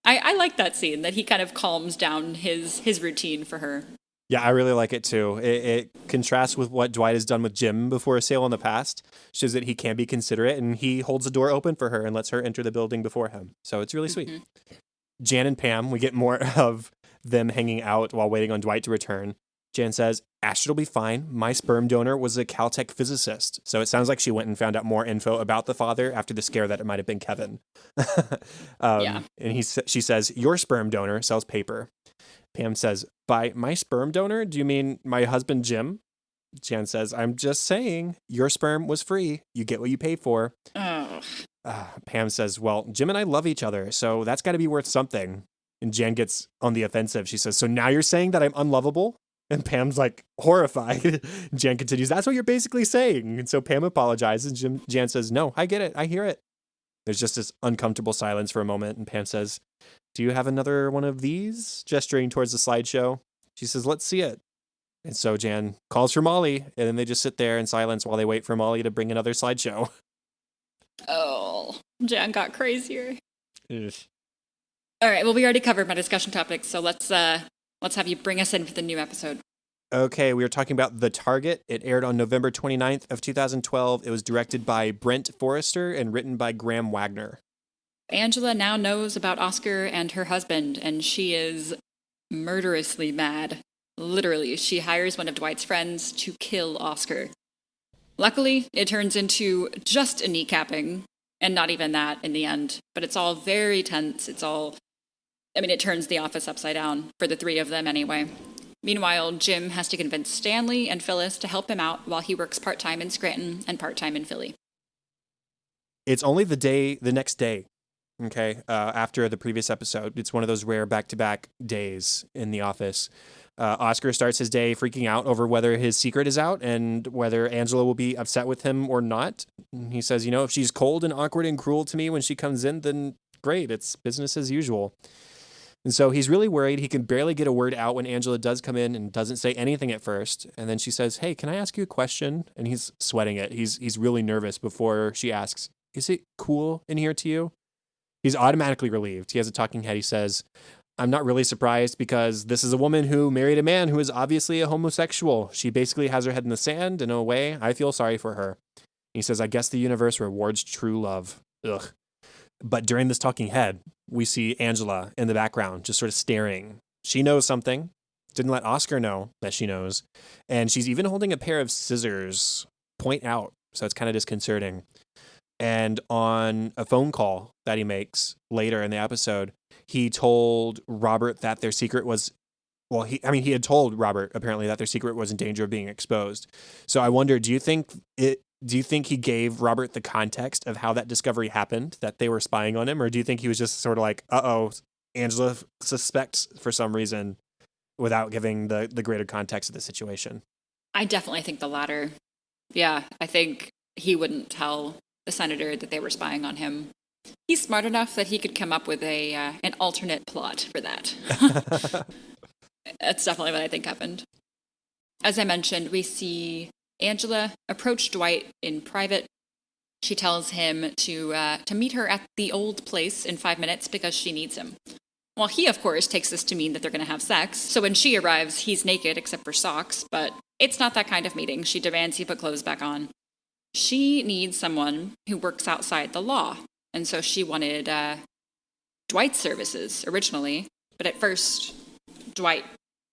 I like that scene, that he kind of calms down his routine for her. Yeah, I really like it too. It contrasts with what Dwight has done with Jim before a sale in the past. Shows that he can be considerate, and he holds the door open for her and lets her enter the building before him. So it's really sweet. Jan and Pam, we get more of them hanging out while waiting on Dwight to return. Jan says, Astrid will be fine. My sperm donor was a Caltech physicist. So it sounds like she went and found out more info about the father after the scare that it might have been Kevin. Yeah. And she says, your sperm donor sells paper. Pam says, by my sperm donor, do you mean my husband, Jim? Jan says, I'm just saying, your sperm was free. You get what you pay for. Oh. Pam says, well, Jim and I love each other, so that's got to be worth something. And Jan gets on the offensive. She says, so now you're saying that I'm unlovable? And Pam's like horrified. Jan continues, that's what you're basically saying. And so Pam apologizes. Jan says, no, I get it. I hear it. There's just this uncomfortable silence for a moment. And Pam says, do you have another one of these? Gesturing towards the slideshow. She says, let's see it. And so Jan calls for Molly. And then they just sit there in silence while they wait for Molly to bring another slideshow. Oh, Jan got crazier. Ugh. All right, well, we already covered my discussion topics, so let's have you bring us in for the new episode. Okay, we were talking about The Target. It aired on November 29th of 2012. It was directed by Brent Forrester and written by Graham Wagner. Angela now knows about Oscar and her husband, and she is murderously mad. Literally, she hires one of Dwight's friends to kill Oscar. Luckily, it turns into just a kneecapping, and not even that in the end. But it's all very tense. It turns the office upside down, for the three of them anyway. Meanwhile, Jim has to convince Stanley and Phyllis to help him out while he works part-time in Scranton and part-time in Philly. It's only the next day, okay, after the previous episode. It's one of those rare back-to-back days in the office. Oscar starts his day freaking out over whether his secret is out and whether Angela will be upset with him or not. He says, if she's cold and awkward and cruel to me when she comes in, then great, it's business as usual. And so he's really worried. He can barely get a word out when Angela does come in and doesn't say anything at first. And then she says, hey, can I ask you a question? And he's sweating it. He's really nervous before she asks, is it cool in here to you? He's automatically relieved. He has a talking head. He says, I'm not really surprised because this is a woman who married a man who is obviously a homosexual. She basically has her head in the sand. In a way, I feel sorry for her. He says, I guess the universe rewards true love. Ugh. But during this talking head, we see Angela in the background just sort of staring. She knows something. Didn't let Oscar know that she knows. And she's even holding a pair of scissors, point out. So it's kind of disconcerting. And on a phone call that he makes later in the episode, he told Robert that their secret was, he had told Robert apparently that their secret was in danger of being exposed. So I wonder, do you think he gave Robert the context of how that discovery happened, that they were spying on him? Or do you think he was just sort of like, Angela suspects for some reason without giving the greater context of the situation? I definitely think the latter. Yeah, I think he wouldn't tell the senator that they were spying on him. He's smart enough that he could come up with an alternate plot for that. That's definitely what I think happened. As I mentioned, we see Angela approach Dwight in private. She tells him to meet her at the old place in 5 minutes because she needs him. Well, he, of course, takes this to mean that they're going to have sex. So when she arrives, he's naked except for socks, but it's not that kind of meeting. She demands he put clothes back on. She needs someone who works outside the law. And so she wanted Dwight's services originally. But at first, Dwight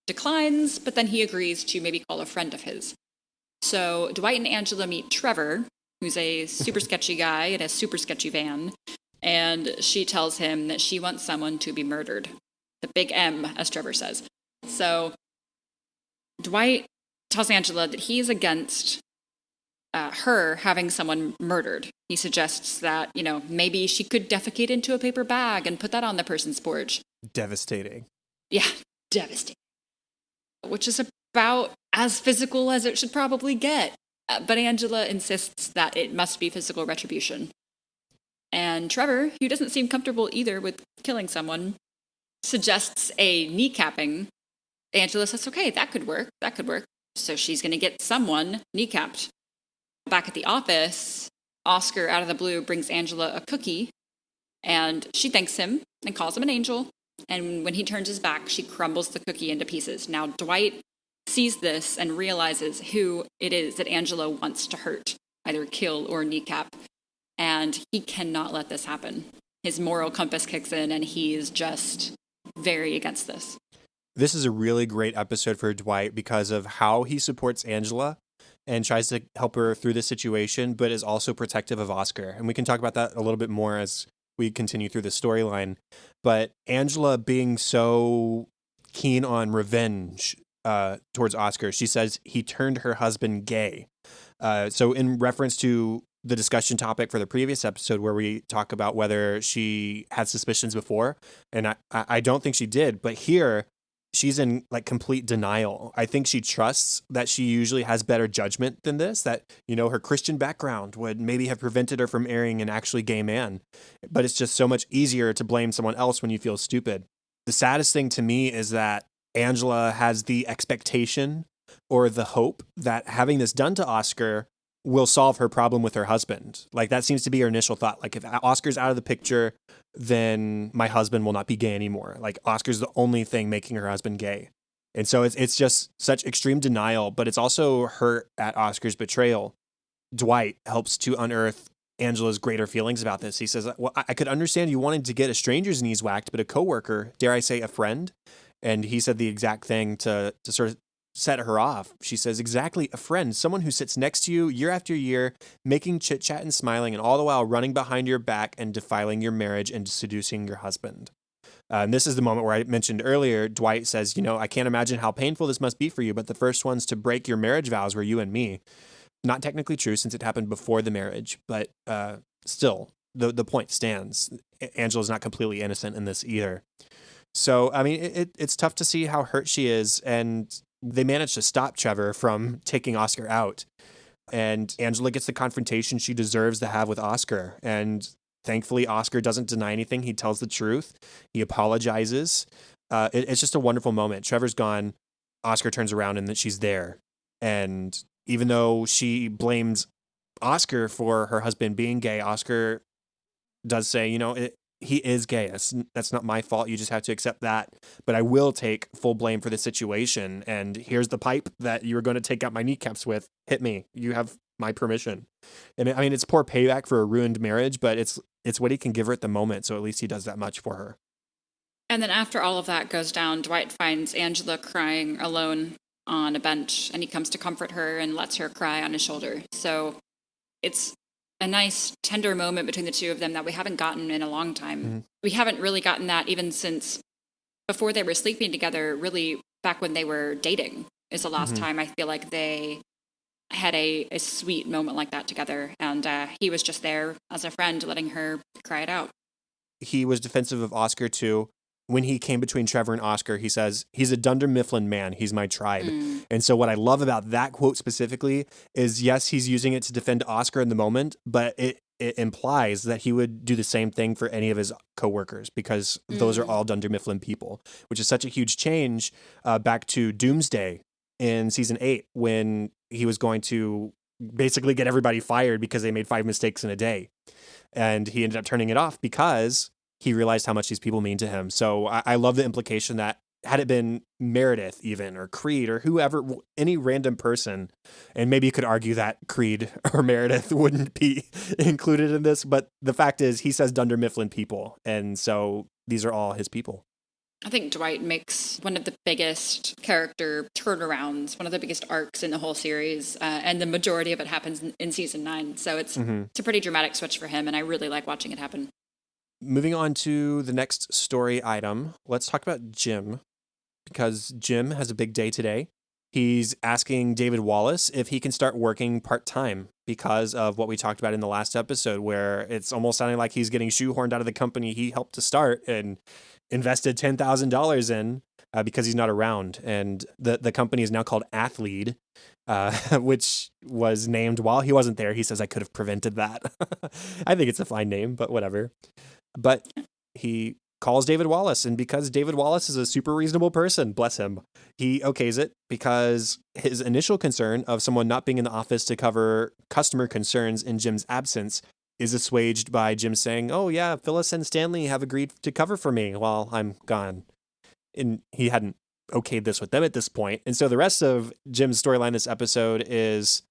declines, but then he agrees to maybe call a friend of his. So Dwight and Angela meet Trevor, who's a super sketchy guy in a super sketchy van. And she tells him that she wants someone to be murdered. The big M, as Trevor says. So Dwight tells Angela that he's against her having someone murdered. He suggests that, maybe she could defecate into a paper bag and put that on the person's porch. Devastating. Yeah, devastating. Which is about as physical as it should probably get. But Angela insists that it must be physical retribution. And Trevor, who doesn't seem comfortable either with killing someone, suggests a kneecapping. Angela says, okay, that could work. So she's going to get someone kneecapped. Back at the office, Oscar, out of the blue, brings Angela a cookie, and she thanks him and calls him an angel. And when he turns his back, she crumbles the cookie into pieces. Now, Dwight sees this and realizes who it is that Angela wants to hurt, either kill or kneecap. And he cannot let this happen. His moral compass kicks in, and he's just very against this. This is a really great episode for Dwight because of how he supports Angela and tries to help her through the situation, but is also protective of Oscar. And we can talk about that a little bit more as we continue through the storyline. But Angela being so keen on revenge towards Oscar, she says he turned her husband gay. So in reference to the discussion topic for the previous episode where we talk about whether she had suspicions before, and I don't think she did, but here she's in like complete denial. I think she trusts that she usually has better judgment than this, that, her Christian background would maybe have prevented her from marrying an actually gay man. But it's just so much easier to blame someone else when you feel stupid. The saddest thing to me is that Angela has the expectation or the hope that having this done to Oscar will solve her problem with her husband. Like, that seems to be her initial thought. Like, if Oscar's out of the picture, then my husband will not be gay anymore. Like, Oscar's the only thing making her husband gay. And so it's just such extreme denial, but it's also hurt at Oscar's betrayal. Dwight helps to unearth Angela's greater feelings about this. He says, well, I could understand you wanting to get a stranger's knees whacked, but a coworker, dare I say a friend? And he said the exact thing to sort of set her off. She says, exactly, a friend, someone who sits next to you year after year, making chit chat and smiling, and all the while running behind your back and defiling your marriage and seducing your husband. And this is the moment where I mentioned earlier, Dwight says, I can't imagine how painful this must be for you, but the first ones to break your marriage vows were you and me. Not technically true since it happened before the marriage, but still, the point stands. Angela's not completely innocent in this either. So, I mean, it's tough to see how hurt she is, and they managed to stop Trevor from taking Oscar out. And Angela gets the confrontation she deserves to have with Oscar. And thankfully, Oscar doesn't deny anything. He tells the truth. He apologizes. It's just a wonderful moment. Trevor's gone. Oscar turns around and she's there. And even though she blames Oscar for her husband being gay, Oscar does say, he is gay. That's not my fault. You just have to accept that. But I will take full blame for the situation. And here's the pipe that you were going to take out my kneecaps with. Hit me. You have my permission. And I mean, it's poor payback for a ruined marriage, but it's what he can give her at the moment. So at least he does that much for her. And then after all of that goes down, Dwight finds Angela crying alone on a bench, and he comes to comfort her and lets her cry on his shoulder. So it's a nice, tender moment between the two of them that we haven't gotten in a long time. Mm-hmm. We haven't really gotten that even since before they were sleeping together, really back when they were dating is the last time I feel like they had a sweet moment like that together. And he was just there as a friend, letting her cry it out. He was defensive of Oscar too. When he came between Trevor and Oscar, he says, he's a Dunder Mifflin man. He's my tribe. And so what I love about that quote specifically is, yes, he's using it to defend Oscar in the moment, but it implies that he would do the same thing for any of his coworkers because those are all Dunder Mifflin people, which is such a huge change back to Doomsday in season 8 when he was going to basically get everybody fired because they made 5 mistakes in a day. And he ended up turning it off because he realized how much these people mean to him. So I love the implication that had it been Meredith even, or Creed, or whoever, any random person, and maybe you could argue that Creed or Meredith wouldn't be included in this, but the fact is he says Dunder Mifflin people, and so these are all his people. I think Dwight makes one of the biggest character turnarounds, one of the biggest arcs in the whole series, and the majority of it happens in season 9. So it's a pretty dramatic switch for him, and I really like watching it happen. Moving on to the next story item, let's talk about Jim, because Jim has a big day today. He's asking David Wallace if he can start working part-time because of what we talked about in the last episode, where it's almost sounding like he's getting shoehorned out of the company he helped to start and invested $10,000 in because he's not around. And the company is now called Athlead, which was named while he wasn't there. He says, I could have prevented that. I think it's a fine name, but whatever. But he calls David Wallace, and because David Wallace is a super reasonable person, bless him, he okays it because his initial concern of someone not being in the office to cover customer concerns in Jim's absence is assuaged by Jim saying, oh yeah, Phyllis and Stanley have agreed to cover for me while I'm gone. And he hadn't okayed this with them at this point. And so the rest of Jim's storyline this episode is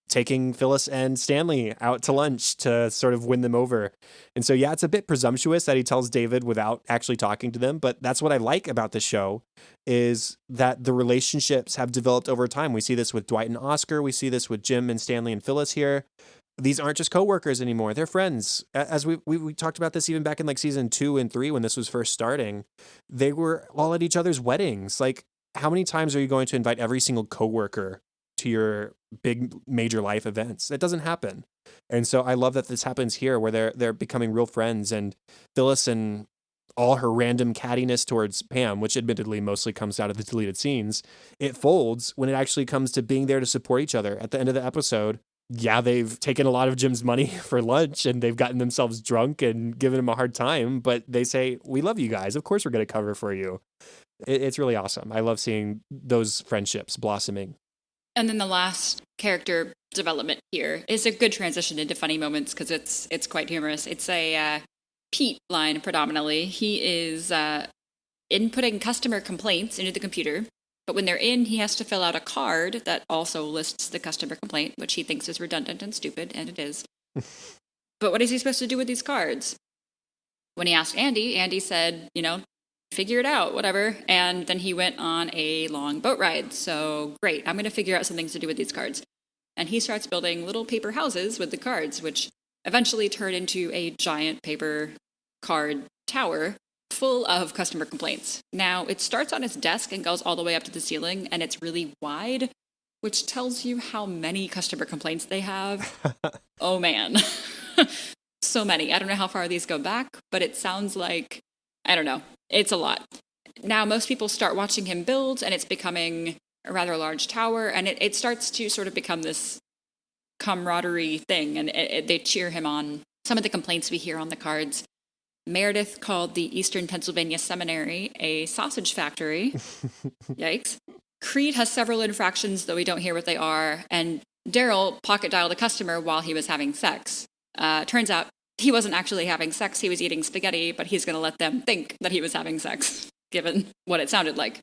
taking Phyllis and Stanley out to lunch to sort of win them over. And so, yeah, it's a bit presumptuous that he tells David without actually talking to them. But that's what I like about the show, is that the relationships have developed over time. We see this with Dwight and Oscar. We see this with Jim and Stanley and Phyllis here. These aren't just coworkers anymore. They're friends. As we talked about this even back in like season 2 and 3 when this was first starting. They were all at each other's weddings. Like, how many times are you going to invite every single coworker to your big major life events? It doesn't happen. And so I love that this happens here, where they're becoming real friends. And Phyllis and all her random cattiness towards Pam, which admittedly mostly comes out of the deleted scenes, it folds when it actually comes to being there to support each other. At the end of the episode, yeah, they've taken a lot of Jim's money for lunch and they've gotten themselves drunk and given him a hard time, but they say, we love you guys. Of course we're going to cover for you. It's really awesome. I love seeing those friendships blossoming. And then the last character development here is a good transition into funny moments because it's quite humorous. It's a Pete line predominantly. He is inputting customer complaints into the computer, but when they're in, he has to fill out a card that also lists the customer complaint, which he thinks is redundant and stupid, and it is. But what is he supposed to do with these cards? When he asked Andy, Andy said, figure it out, whatever. And then he went on a long boat ride. So great, I'm going to figure out some things to do with these cards. And he starts building little paper houses with the cards, which eventually turn into a giant paper card tower full of customer complaints. Now, it starts on his desk and goes all the way up to the ceiling, and it's really wide, which tells you how many customer complaints they have. Oh, man. So many. I don't know how far these go back, but it sounds like, I don't know. It's a lot. Now, most people start watching him build, and it's becoming a rather large tower, and it starts to sort of become this camaraderie thing, and they cheer him on. Some of the complaints we hear on the cards. Meredith called the Eastern Pennsylvania Seminary a sausage factory. Yikes. Creed has several infractions, though we don't hear what they are, and Daryl pocket dialed a customer while he was having sex. Turns out he wasn't actually having sex, he was eating spaghetti, but he's going to let them think that he was having sex, given what it sounded like.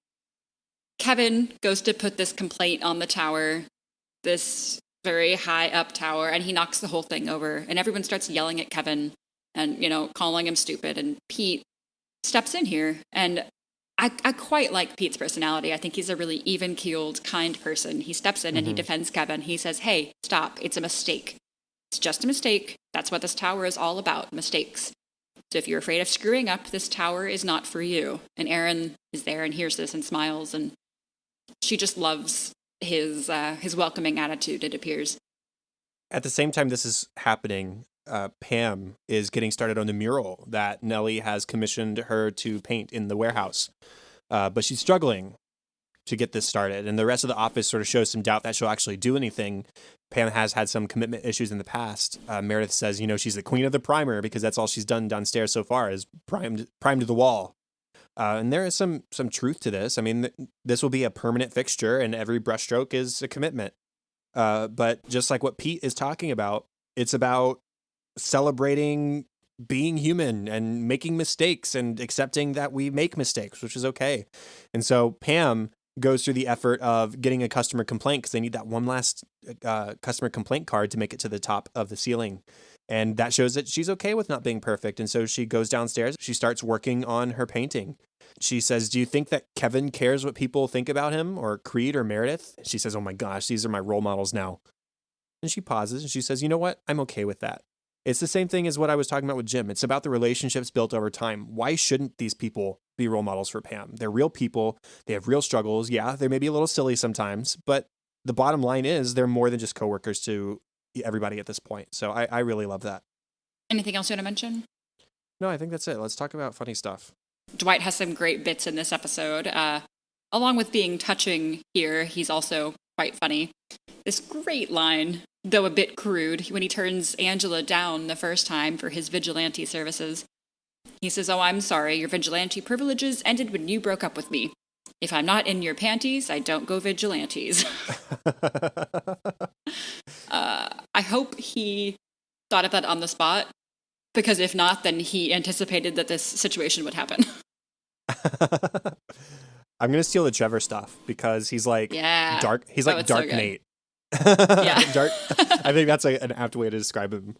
Kevin goes to put this complaint on the tower, this very high up tower, and he knocks the whole thing over, and everyone starts yelling at Kevin and, calling him stupid, and Pete steps in here, and I quite like Pete's personality. I think he's a really even-keeled, kind person. He steps in and he defends Kevin. He says, hey, stop, it's a mistake. It's just a mistake. That's what this tower is all about, mistakes. So if you're afraid of screwing up, this tower is not for you. And Erin is there and hears this and smiles, and she just loves his welcoming attitude, it appears. At the same time this is happening, Pam is getting started on the mural that Nellie has commissioned her to paint in the warehouse. But she's struggling to get this started. And the rest of the office sort of shows some doubt that she'll actually do anything. Pam has had some commitment issues in the past. Meredith says, she's the queen of the primer because that's all she's done downstairs so far is primed the wall. And there is some truth to this. I mean, this will be a permanent fixture and every brushstroke is a commitment. But just like what Pete is talking about, it's about celebrating being human and making mistakes and accepting that we make mistakes, which is okay. And so Pam goes through the effort of getting a customer complaint because they need that one last customer complaint card to make it to the top of the ceiling. And that shows that she's okay with not being perfect. And so she goes downstairs. She starts working on her painting. She says, do you think that Kevin cares what people think about him, or Creed or Meredith? She says, oh my gosh, these are my role models now. And she pauses and she says, you know what? I'm okay with that. It's the same thing as what I was talking about with Jim. It's about the relationships built over time. Why shouldn't these people be role models for Pam? They're real people. They have real struggles. Yeah, they may be a little silly sometimes, but the bottom line is they're more than just coworkers to everybody at this point. So I really love that. Anything else you want to mention? No, I think that's it. Let's talk about funny stuff. Dwight has some great bits in this episode. Along with being touching here, he's also quite funny. This great line, though a bit crude, when he turns Angela down the first time for his vigilante services. He says, "Oh, I'm sorry, your vigilante privileges ended when you broke up with me. If I'm not in your panties, I don't go vigilantes." I hope he thought of that on the spot, because if not, then he anticipated that this situation would happen. I'm gonna steal the Trevor stuff because he's like dark. He's like Dark so Nate. Yeah. Dark. I think that's an apt way to describe him.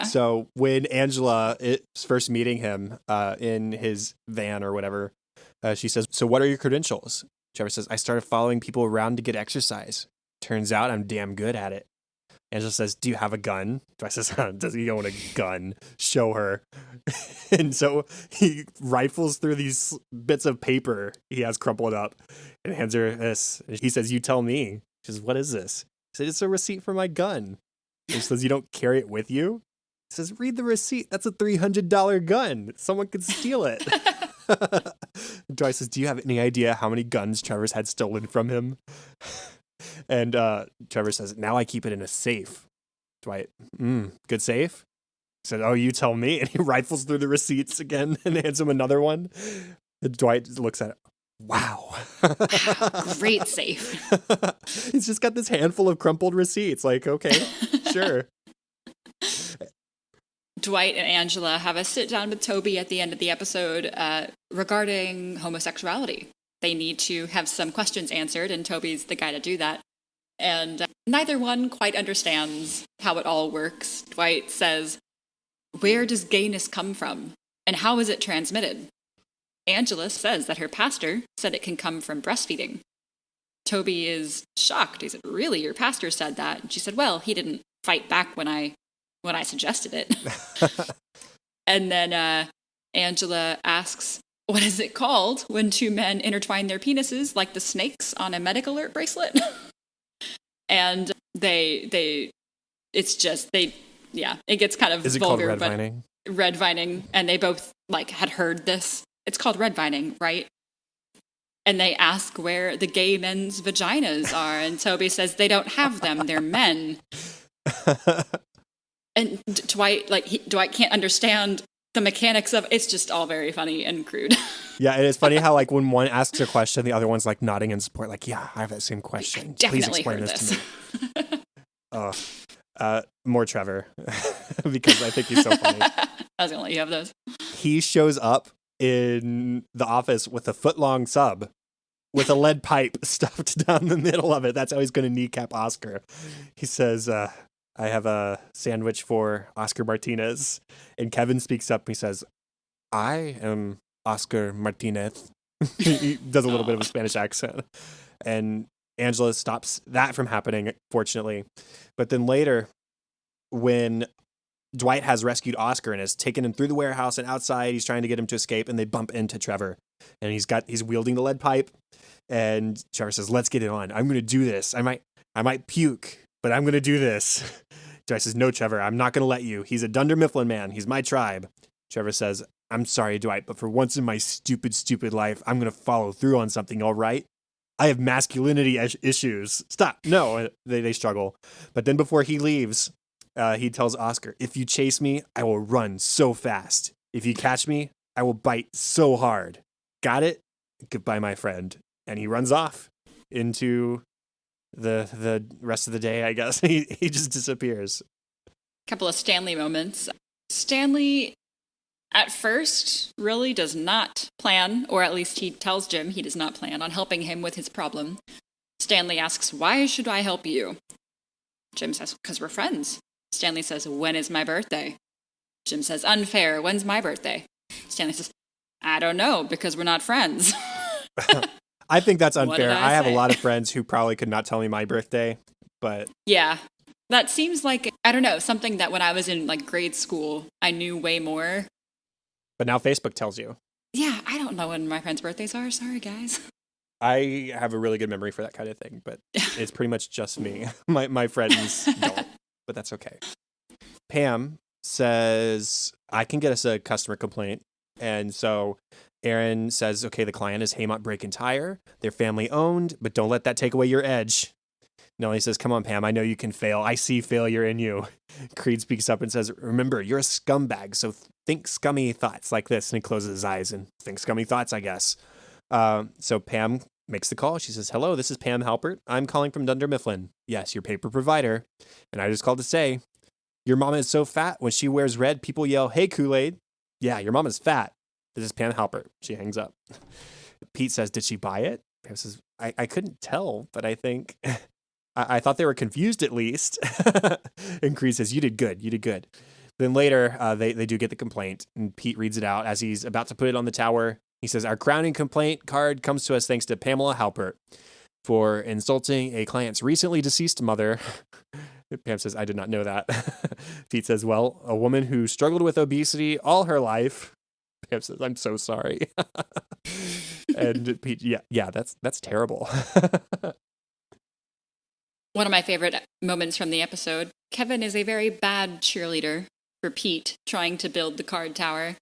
So when Angela is first meeting him in his van or whatever, she says, "So what are your credentials?" Trevor says, "I started following people around to get exercise. Turns out I'm damn good at it." Angela says, "Do you have a gun?" Dwight says, "Does he own a gun? Show her." And so he rifles through these bits of paper he has crumpled up and hands her this. He says, "You tell me." She says, "What is this?" He said, "It's a receipt for my gun." She says, "You don't carry it with you?" He says, "Read the receipt. That's a $300 gun. Someone could steal it." Dwight says, "Do you have any idea how many guns Trevor's had stolen from him?" And Trevor says, "Now I keep it in a safe." Dwight, good safe? He said, "Oh, you tell me." And he rifles through the receipts again and hands him another one. And Dwight looks at it. Wow. Great safe. He's just got this handful of crumpled receipts. Like, okay, sure. Dwight and Angela have a sit down with Toby at the end of the episode regarding homosexuality. They need to have some questions answered, and Toby's the guy to do that. And neither one quite understands how it all works. Dwight says, "Where does gayness come from? And how is it transmitted?" Angela says that her pastor said it can come from breastfeeding. Toby is shocked. He said, "Really? Your pastor said that?" And she said, "Well, he didn't fight back when I suggested it." And then Angela asks, "What is it called when two men intertwine their penises like the snakes on a medic alert bracelet?" And it gets kind of Is it vulgar, called red but vining? Red vining, and they both had heard this. It's called red vining, right? And they ask where the gay men's vaginas are, and Toby says they don't have them, they're men. And Dwight can't understand the mechanics of it's just all very funny and crude. Yeah, and it's funny how like when one asks a question, the other one's like nodding in support, like, "Yeah, I have that same question. Please explain this to me." More Trevor, because I think he's so funny. I was gonna let you have those. He shows up in the office with a foot-long sub with a lead pipe stuffed down the middle of it. That's how he's going to kneecap Oscar. He says, "I have a sandwich for Oscar Martinez." And Kevin speaks up. And he says, "I am Oscar Martinez." He does a little bit of a Spanish accent. And Angela stops that from happening, fortunately. But then later, when Dwight has rescued Oscar and has taken him through the warehouse and outside, he's trying to get him to escape, and they bump into Trevor. And he's wielding the lead pipe. And Trevor says, "Let's get it on. I'm going to do this. I might puke, but I'm going to do this." Dwight says, "No, Trevor, I'm not going to let you. He's a Dunder Mifflin man. He's my tribe." Trevor says, "I'm sorry, Dwight, but for once in my stupid life, I'm going to follow through on something, all right? I have masculinity issues. Stop." No, they struggle. But then before he leaves, he tells Oscar, "If you chase me, I will run so fast. If you catch me, I will bite so hard. Got it? Goodbye, my friend." And he runs off into the rest of the day, I guess. He just disappears. Couple of Stanley moments. Stanley, at first, really does not plan, or at least he tells Jim he does not plan on helping him with his problem. Stanley asks, "Why should I help you?" Jim says, "Because we're friends." Stanley says, "When is my birthday?" Jim says, "Unfair. When's my birthday?" Stanley says, "I don't know, because we're not friends." I think that's What unfair. did I I have a say? lot of friends who probably could not tell me my birthday, but Yeah, that seems like I don't know, something that when I was in like grade school, I knew way more. But now Facebook tells you. Yeah, I don't know when my friends' birthdays are. Sorry, guys. I have a really good memory for that kind of thing, but it's pretty much just me. My friends don't, but that's okay. Pam says, I can get us a customer complaint. And so Aaron says, okay, the client is Haymont Brake and Tire. They're family owned, but don't let that take away your edge. Nellie says, come on, Pam, I know you can fail. I see failure in you. Creed speaks up and says, remember, you're a scumbag, so think scummy thoughts like this. And he closes his eyes and thinks scummy thoughts, I guess. So Pam makes the call. She says, hello, this is Pam Halpert. I'm calling from Dunder Mifflin. Yes, your paper provider. And I just called to say, your mama is so fat, when she wears red, people yell, hey, Kool-Aid. Yeah, your mama's fat. This is Pam Halpert. She hangs up. Pete says, did she buy it? Pam says, I couldn't tell, but I think... I thought they were confused at least. And Creed says, you did good. You did good. Then later, they do get the complaint, and Pete reads it out as he's about to put it on the tower. He says, our crowning complaint card comes to us thanks to Pamela Halpert for insulting a client's recently deceased mother. Pam says, I did not know that. Pete says, well, a woman who struggled with obesity all her life. Pam says, I'm so sorry. And Pete, yeah, that's terrible. One of my favorite moments from the episode, Kevin is a very bad cheerleader for Pete trying to build the card tower.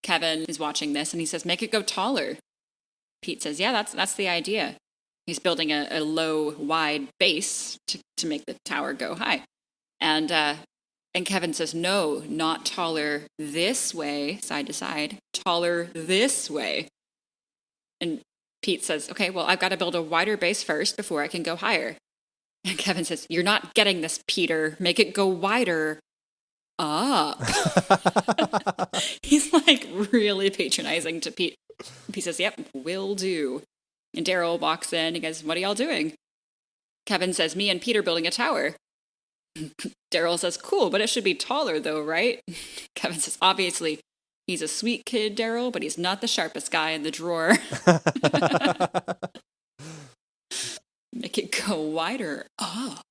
Kevin is watching this and he says, make it go taller. Pete says, yeah, that's the idea. He's building a low, wide base to make the tower go high. And Kevin says, no, not taller this way, side to side, taller this way. And Pete says, okay, well, I've got to build a wider base first before I can go higher. And Kevin says, you're not getting this, Peter. Make it go wider up. He's like really patronizing to Pete. Pete says, yep, will do. And Daryl walks in and goes, what are y'all doing? Kevin says, me and Pete are building a tower. Daryl says, cool, but it should be taller though, right? Kevin says, obviously, he's a sweet kid, Daryl, but he's not the sharpest guy in the drawer. Make it go wider up.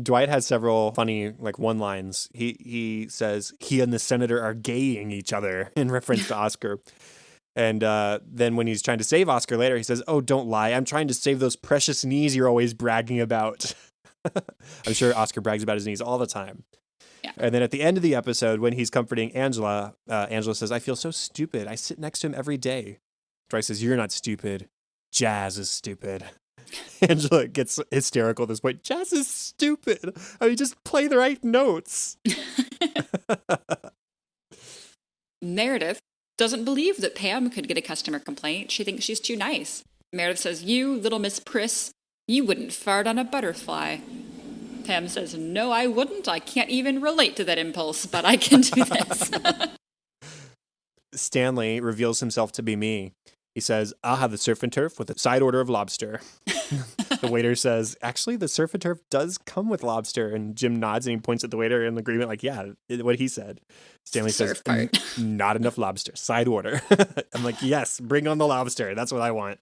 Dwight has several funny one-lines. He says he and the senator are gaying each other in reference to Oscar. And then when he's trying to save Oscar later, he says, oh, don't lie. I'm trying to save those precious knees you're always bragging about. I'm sure Oscar brags about his knees all the time. Yeah. And then at the end of the episode, when he's comforting Angela, Angela says, I feel so stupid. I sit next to him every day. Dwight says, you're not stupid. Jazz is stupid. Angela gets hysterical at this point. Jazz is stupid. I mean, just play the right notes. Meredith doesn't believe that Pam could get a customer complaint. She thinks she's too nice. Meredith says, you, little Miss Priss, you wouldn't fart on a butterfly. Pam says, no, I wouldn't. I can't even relate to that impulse, but I can do this. Stanley reveals himself to be me. He says, I'll have the surf and turf with a side order of lobster. The waiter says, actually, the surf and turf does come with lobster. And Jim nods and he points at the waiter in agreement, like, yeah, what he said. Stanley says, not enough lobster, side order. I'm like, yes, bring on the lobster. That's what I want.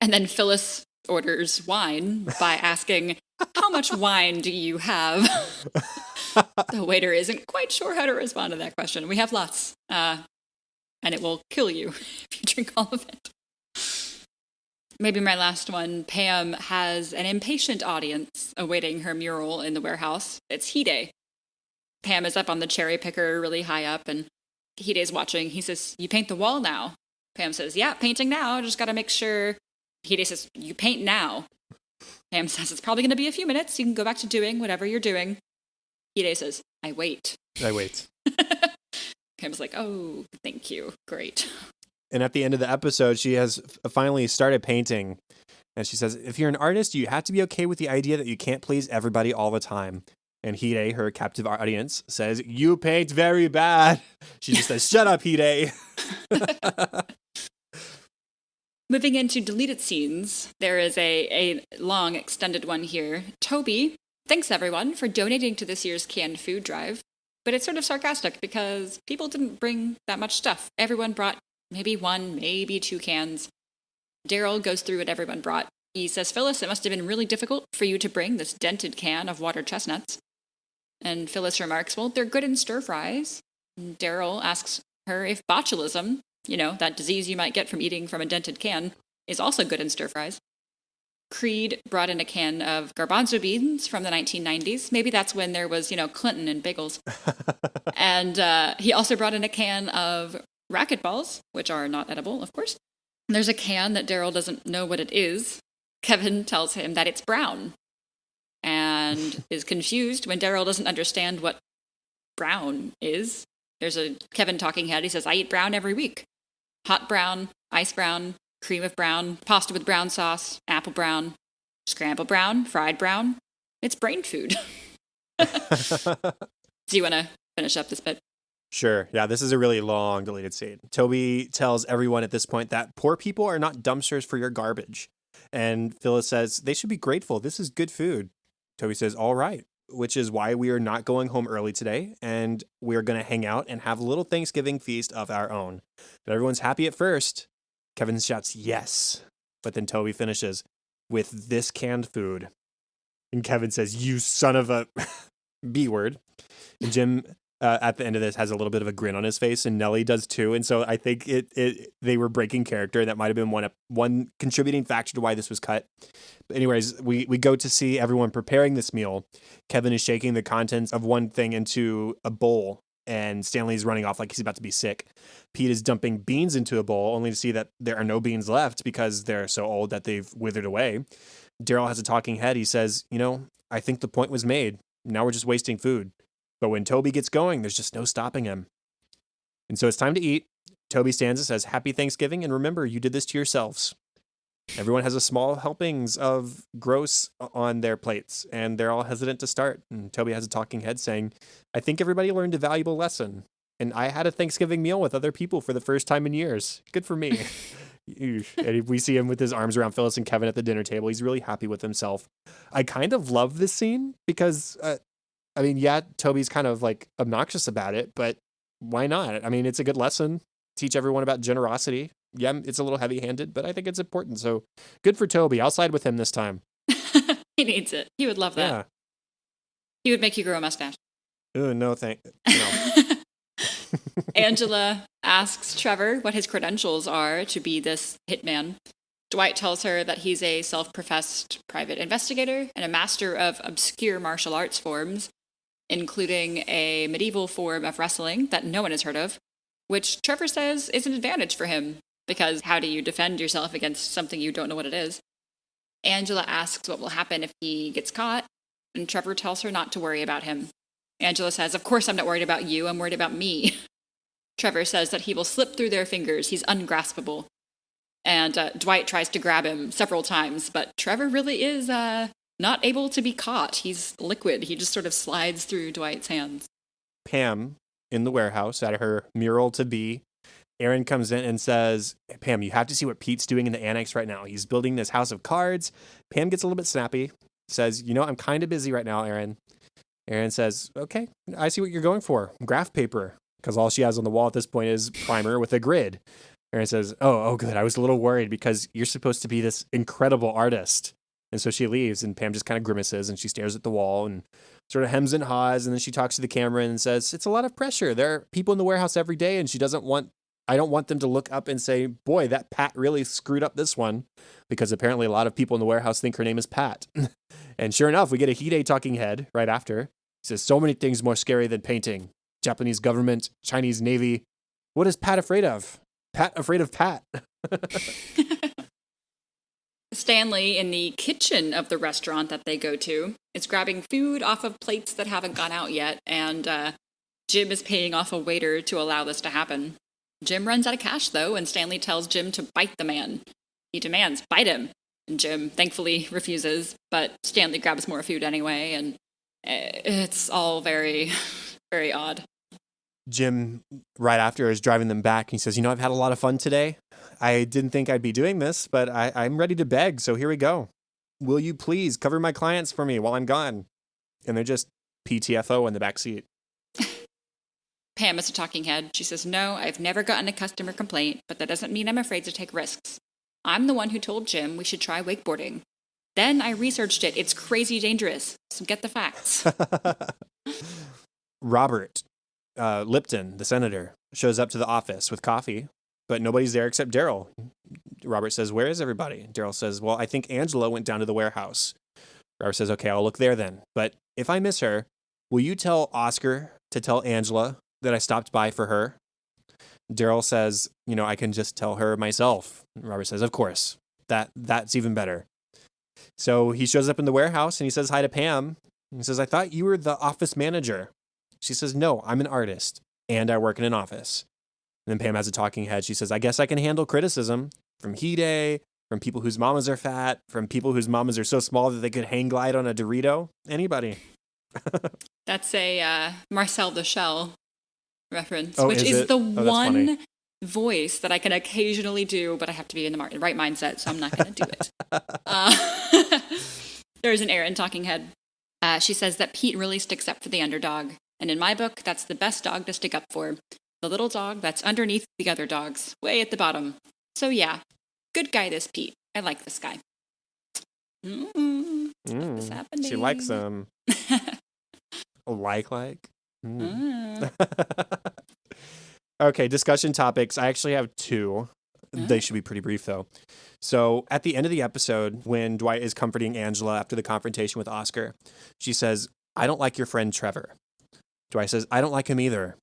And then Phyllis orders wine by asking, how much wine do you have? The waiter isn't quite sure how to respond to that question. We have lots. And it will kill you if you drink all of it. Maybe my last one, Pam has an impatient audience awaiting her mural in the warehouse. It's Hide. Pam is up on the cherry picker really high up, and Hide's watching. He says, you paint the wall now. Pam says, yeah, painting now. Just got to make sure. Hide says, you paint now. Pam says, it's probably going to be a few minutes. You can go back to doing whatever you're doing. Hide says, I wait. Pam's like, oh, thank you. Great. And at the end of the episode, she has finally started painting. And she says, if you're an artist, you have to be okay with the idea that you can't please everybody all the time. And Hide, her captive audience, says, you paint very bad. She just says, shut up, Hide. Moving into deleted scenes, there is a long extended one here. Toby thanks everyone for donating to this year's canned food drive. But it's sort of sarcastic because people didn't bring that much stuff. Everyone brought maybe one, maybe two cans. Daryl goes through what everyone brought. He says, Phyllis, it must have been really difficult for you to bring this dented can of water chestnuts. And Phyllis remarks, well, they're good in stir fries. And Daryl asks her if botulism, that disease you might get from eating from a dented can, is also good in stir fries. Creed brought in a can of garbanzo beans from the 1990s. Maybe that's when there was, Clinton and bagels. And he also brought in a can of racquetballs, which are not edible, of course. And there's a can that Daryl doesn't know what it is. Kevin tells him that it's brown and is confused when Daryl doesn't understand what brown is. There's a Kevin talking head. He says, I eat brown every week. Hot brown, ice brown, cream of brown, pasta with brown sauce, apple brown, scrambled brown, fried brown. It's brain food. Do you want to finish up this bit? Sure. Yeah, this is a really long deleted scene. Toby tells everyone at this point that poor people are not dumpsters for your garbage. And Phyllis says, they should be grateful. This is good food. Toby says, all right, which is why we are not going home early today. And we are going to hang out and have a little Thanksgiving feast of our own. But everyone's happy at first. Kevin shouts, yes. But then Toby finishes with this canned food. And Kevin says, you son of a B word. And Jim, at the end of this, has a little bit of a grin on his face, and Nellie does too. And so I think they were breaking character. That might have been one contributing factor to why this was cut. But anyways, we go to see everyone preparing this meal. Kevin is shaking the contents of one thing into a bowl, and Stanley's running off like he's about to be sick. Pete is dumping beans into a bowl, only to see that there are no beans left because they're so old that they've withered away. Daryl has a talking head. He says, I think the point was made. Now we're just wasting food. But when Toby gets going, there's just no stopping him. And so it's time to eat. Toby stands and says, Happy Thanksgiving, and remember, you did this to yourselves. Everyone has a small helpings of gross on their plates, and they're all hesitant to start. And Toby has a talking head saying, I think everybody learned a valuable lesson. And I had a Thanksgiving meal with other people for the first time in years. Good for me. And we see him with his arms around Phyllis and Kevin at the dinner table. He's really happy with himself. I kind of love this scene because... Toby's kind of like obnoxious about it, but why not? I mean, it's a good lesson. Teach everyone about generosity. Yeah, it's a little heavy-handed, but I think it's important. So good for Toby. I'll side with him this time. He needs it. He would love that. Yeah. He would make you grow a mustache. Oh, no. Angela asks Trevor what his credentials are to be this hitman. Dwight tells her that he's a self-professed private investigator and a master of obscure martial arts forms, including a medieval form of wrestling that no one has heard of, which Trevor says is an advantage for him, because how do you defend yourself against something you don't know what it is? Angela asks what will happen if he gets caught, and Trevor tells her not to worry about him. Angela says, of course I'm not worried about you, I'm worried about me. Trevor says that he will slip through their fingers, he's ungraspable. And Dwight tries to grab him several times, but Trevor really is not able to be caught. He's liquid. He just sort of slides through Dwight's hands. Pam, in the warehouse at her mural to be, Aaron comes in and says, Pam, you have to see what Pete's doing in the annex right now. He's building this house of cards. Pam gets a little bit snappy, says, I'm kind of busy right now, Aaron. Aaron says, okay, I see what you're going for. Graph paper, because all she has on the wall at this point is primer with a grid. Aaron says, oh, good. I was a little worried because you're supposed to be this incredible artist. And so she leaves, and Pam just kind of grimaces, and she stares at the wall and sort of hems and haws, and then she talks to the camera and says, it's a lot of pressure. There are people in the warehouse every day, and I don't want them to look up and say, boy, that Pat really screwed up this one, because apparently a lot of people in the warehouse think her name is Pat. And sure enough, we get a Hide talking head right after. He says, so many things more scary than painting. Japanese government, Chinese Navy. What is Pat afraid of? Pat afraid of Pat. Stanley, in the kitchen of the restaurant that they go to, is grabbing food off of plates that haven't gone out yet, and Jim is paying off a waiter to allow this to happen. Jim runs out of cash, though, and Stanley tells Jim to bite the man. He demands, bite him, and Jim thankfully refuses, but Stanley grabs more food anyway, and it's all very, very odd. Jim, right after, is driving them back. He says, I've had a lot of fun today. I didn't think I'd be doing this, but I'm ready to beg, so here we go. Will you please cover my clients for me while I'm gone? And they're just PTFO in the back seat. Pam is a talking head. She says, no, I've never gotten a customer complaint, but that doesn't mean I'm afraid to take risks. I'm the one who told Jim we should try wakeboarding. Then I researched it. It's crazy dangerous. So get the facts. Robert Lipton, the senator, shows up to the office with coffee, but nobody's there except Daryl. Robert says, "Where is everybody?" Daryl says, "Well, I think Angela went down to the warehouse." Robert says, "Okay, I'll look there then. But if I miss her, will you tell Oscar to tell Angela that I stopped by for her?" Daryl says, "I can just tell her myself." Robert says, "Of course. That's even better." So he shows up in the warehouse and he says hi to Pam. He says, "I thought you were the office manager." She says, "No, I'm an artist and I work in an office." And then Pam has a talking head. She says, "I guess I can handle criticism from Hide, from people whose mamas are fat, from people whose mamas are so small that they could hang glide on a Dorito. Anybody." That's a Marcel the Shell reference, Oh, which is is it? the Oh, that's one funny. voice that I can occasionally do, but I have to be in the right mindset, so I'm not going to do it. There's an Erin talking head. She says that Pete really sticks up for the underdog. And in my book, that's the best dog to stick up for. The little dog that's underneath the other dogs, way at the bottom. So yeah, good guy this Pete. I like this guy. What's happening? She likes him. Like. Okay, discussion topics. I actually have two. They should be pretty brief, though. So at the end of the episode, when Dwight is comforting Angela after the confrontation with Oscar, she says, "I don't like your friend Trevor." Dwight says, "I don't like him either.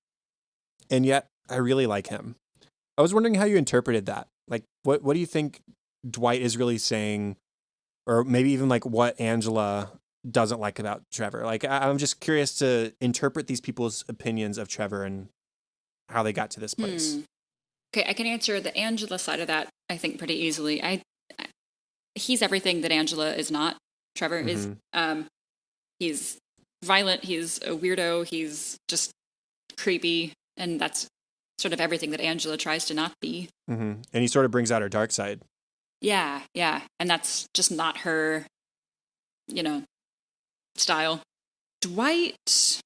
And yet, I really like him." I was wondering how you interpreted that. Like, what do you think Dwight is really saying? Or maybe even like what Angela doesn't like about Trevor. Like, I'm just curious to interpret these people's opinions of Trevor and how they got to this place. Okay, I can answer the Angela side of that, I think, pretty easily. He's everything that Angela is not. Trevor is. He's violent. He's a weirdo. He's just creepy, and that's sort of everything that Angela tries to not be. And he sort of brings out her dark side. Yeah, and that's just not her, style. Dwight,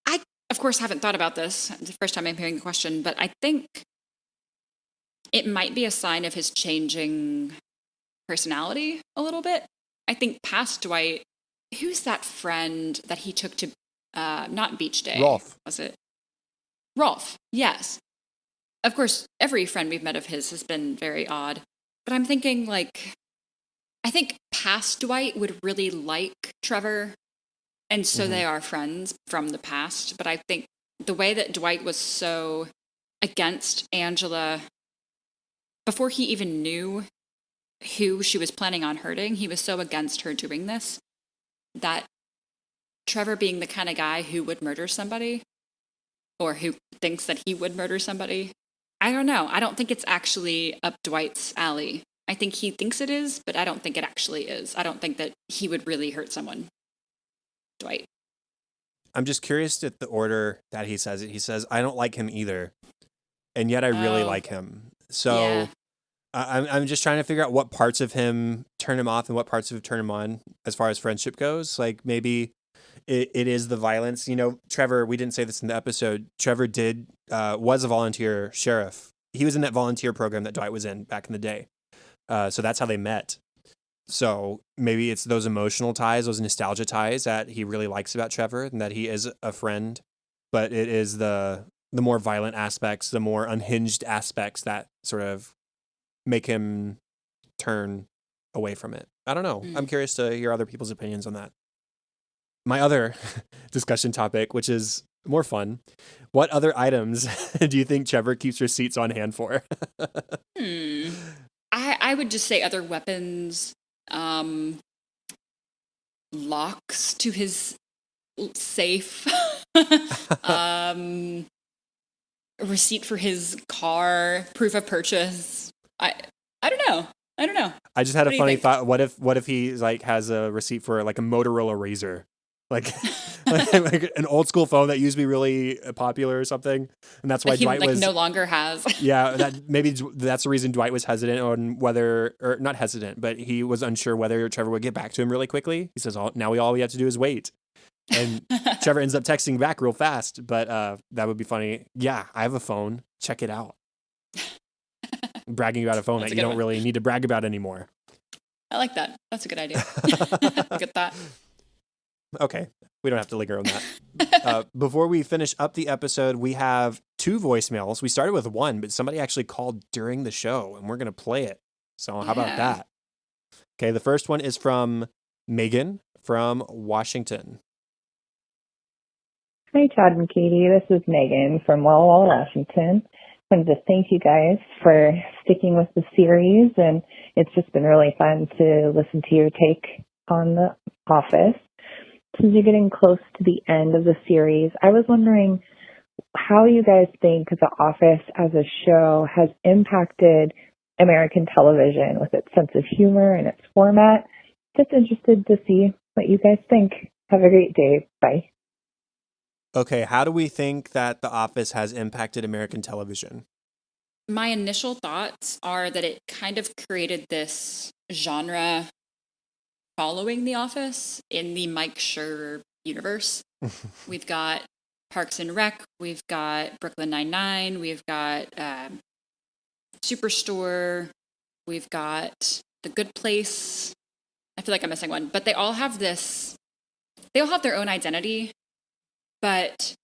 I of course haven't thought about this. It's the first time I'm hearing the question, but I think it might be a sign of his changing personality a little bit. I think past Dwight, who's that friend that he took to, not Beach Day? Rolf. Was it? Rolf, yes. Of course, every friend we've met of his has been very odd. But I'm thinking, I think past Dwight would really like Trevor, and so they are friends from the past. But I think the way that Dwight was so against Angela before he even knew who she was planning on hurting, he was so against her doing this that Trevor, being the kind of guy who would murder somebody or who thinks that he would murder somebody, I don't know. I don't think it's actually up Dwight's alley. I think he thinks it is, but I don't think it actually is. I don't think that he would really hurt someone. Dwight. I'm just curious at the order that he says it. He says, "I don't like him either, and yet I really like him." So Yeah. I'm just trying to figure out what parts of him turn him off and what parts of him turn him on as far as friendship goes. Like maybe it is the violence. Trevor, we didn't say this in the episode. Trevor was a volunteer sheriff. He was in that volunteer program that Dwight was in back in the day. So that's how they met. So maybe it's those emotional ties, those nostalgia ties that he really likes about Trevor and that he is a friend. But it is the more violent aspects, the more unhinged aspects that sort of make him turn away from it. I don't know. I'm curious to hear other people's opinions on that. My other discussion topic, which is more fun. What other items do you think Trevor keeps receipts on hand for? I would just say other weapons, locks to his safe, a receipt for his car, proof of purchase. I don't know. I just had What a do you funny think? thought. What if he has a receipt for like a Motorola Razor? Like, like an old school phone that used to be really popular or something, and that's why That he Dwight was no longer has. Yeah, that's the reason Dwight was hesitant on whether, or not hesitant, but he was unsure whether Trevor would get back to him really quickly. He says, now all we have to do is wait. And Trevor ends up texting back real fast, but that would be funny. Yeah, I have a phone. Check it out. Bragging about a phone That's that a you good don't one. really need to brag about anymore. I like that. That's a good idea. Good thought. Okay, we don't have to linger on that. Before we finish up the episode, we have 2 voicemails. We started with 1, but somebody actually called during the show, and we're going to play it. So how about Yeah. that? Okay, the first one is from Megan from Washington. Hi, Chad and Katie. This is Megan from Walla Walla, Washington. I wanted to thank you guys for sticking with the series, and it's just been really fun to listen to your take on The Office. Since you're getting close to the end of the series, I was wondering how you guys think The Office as a show has impacted American television with its sense of humor and its format. Just interested to see what you guys think. Have a great day. Bye. Okay, how do we think that The Office has impacted American television? My initial thoughts are that it kind of created this genre following The Office in the Mike Schur universe. We've got Parks and Rec, we've got Brooklyn Nine-Nine, we've got Superstore, we've got The Good Place. I feel like I'm missing one, but they all have their own identity, but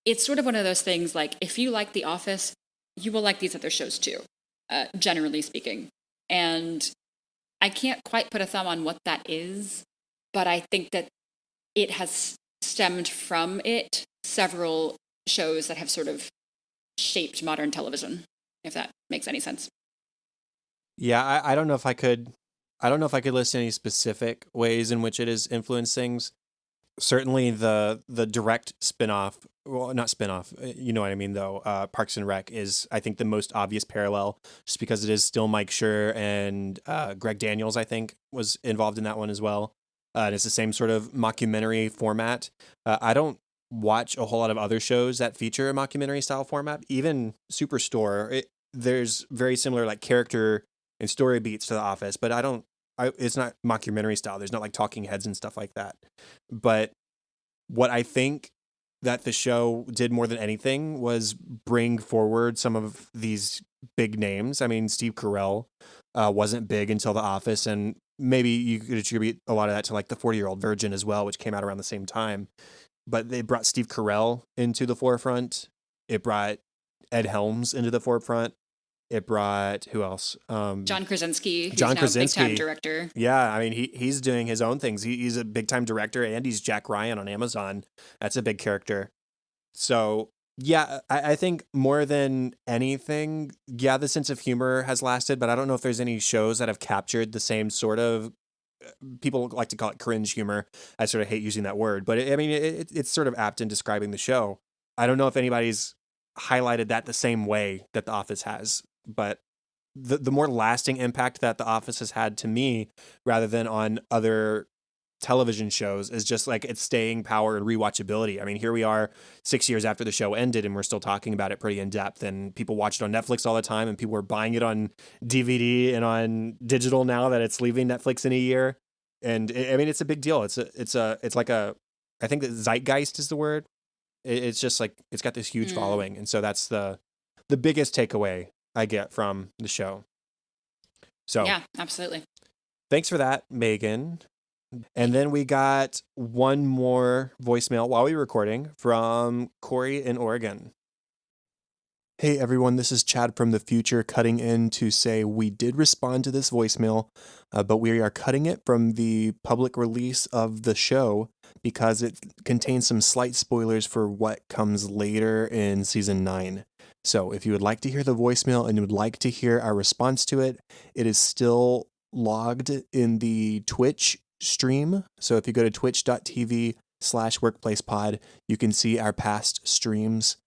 it's sort of one of those things like if you like The Office, you will like these other shows too, generally speaking. And I can't quite put a thumb on what that is, but I think that it has stemmed from it several shows that have sort of shaped modern television, if that makes any sense. Yeah, I don't know if I could list any specific ways in which it has influenced things. Certainly the direct spin-off, well, not spin-off, you know what I mean though. Parks and Rec is, I think, the most obvious parallel, just because it is still Mike Schur and Greg Daniels, I think, was involved in that one as well. And it's the same sort of mockumentary format. I don't watch a whole lot of other shows that feature a mockumentary style format. Even Superstore, there's very similar like character and story beats to The Office, but it's not mockumentary style. There's not like talking heads and stuff like that. But what I think that the show did more than anything was bring forward some of these big names. I mean, Steve Carell wasn't big until The Office, and maybe you could attribute a lot of that to like the 40-Year-Old Virgin as well, which came out around the same time. But they brought Steve Carell into the forefront. It brought Ed Helms into the forefront. It brought who else? John Krasinski, who's John now a big-time Krasinski. director. Yeah, I mean he's doing his own things. He's a big time director, and he's Jack Ryan on Amazon. That's a big character. So yeah, I think more than anything, yeah, the sense of humor has lasted, but I don't know if there's any shows that have captured the same sort of. People like to call it cringe humor. I sort of hate using that word, but it's sort of apt in describing the show. I don't know if anybody's highlighted that the same way that The Office has, but the more lasting impact that The Office has had to me, rather than on other television shows, is just like its staying power and rewatchability. I mean, here we are 6 years after the show ended, and we're still talking about it pretty in depth. And people watch it on Netflix all the time, and people are buying it on DVD and on digital now that it's leaving Netflix in a year. And I mean, it's a big deal. It's like a, I think that zeitgeist is the word. It's just like it's got this huge following, and so that's the biggest takeaway I get from the show. So yeah, absolutely. Thanks for that, Megan. And then we got one more voicemail while we were recording from Corey in Oregon. Hey everyone, this is Chad from the future cutting in to say we did respond to this voicemail, but we are cutting it from the public release of the show because it contains some slight spoilers for what comes later in season 9. So if you would like to hear the voicemail and you would like to hear our response to it, it is still logged in the Twitch stream. So if you go to twitch.tv/workplacepod, you can see our past streams.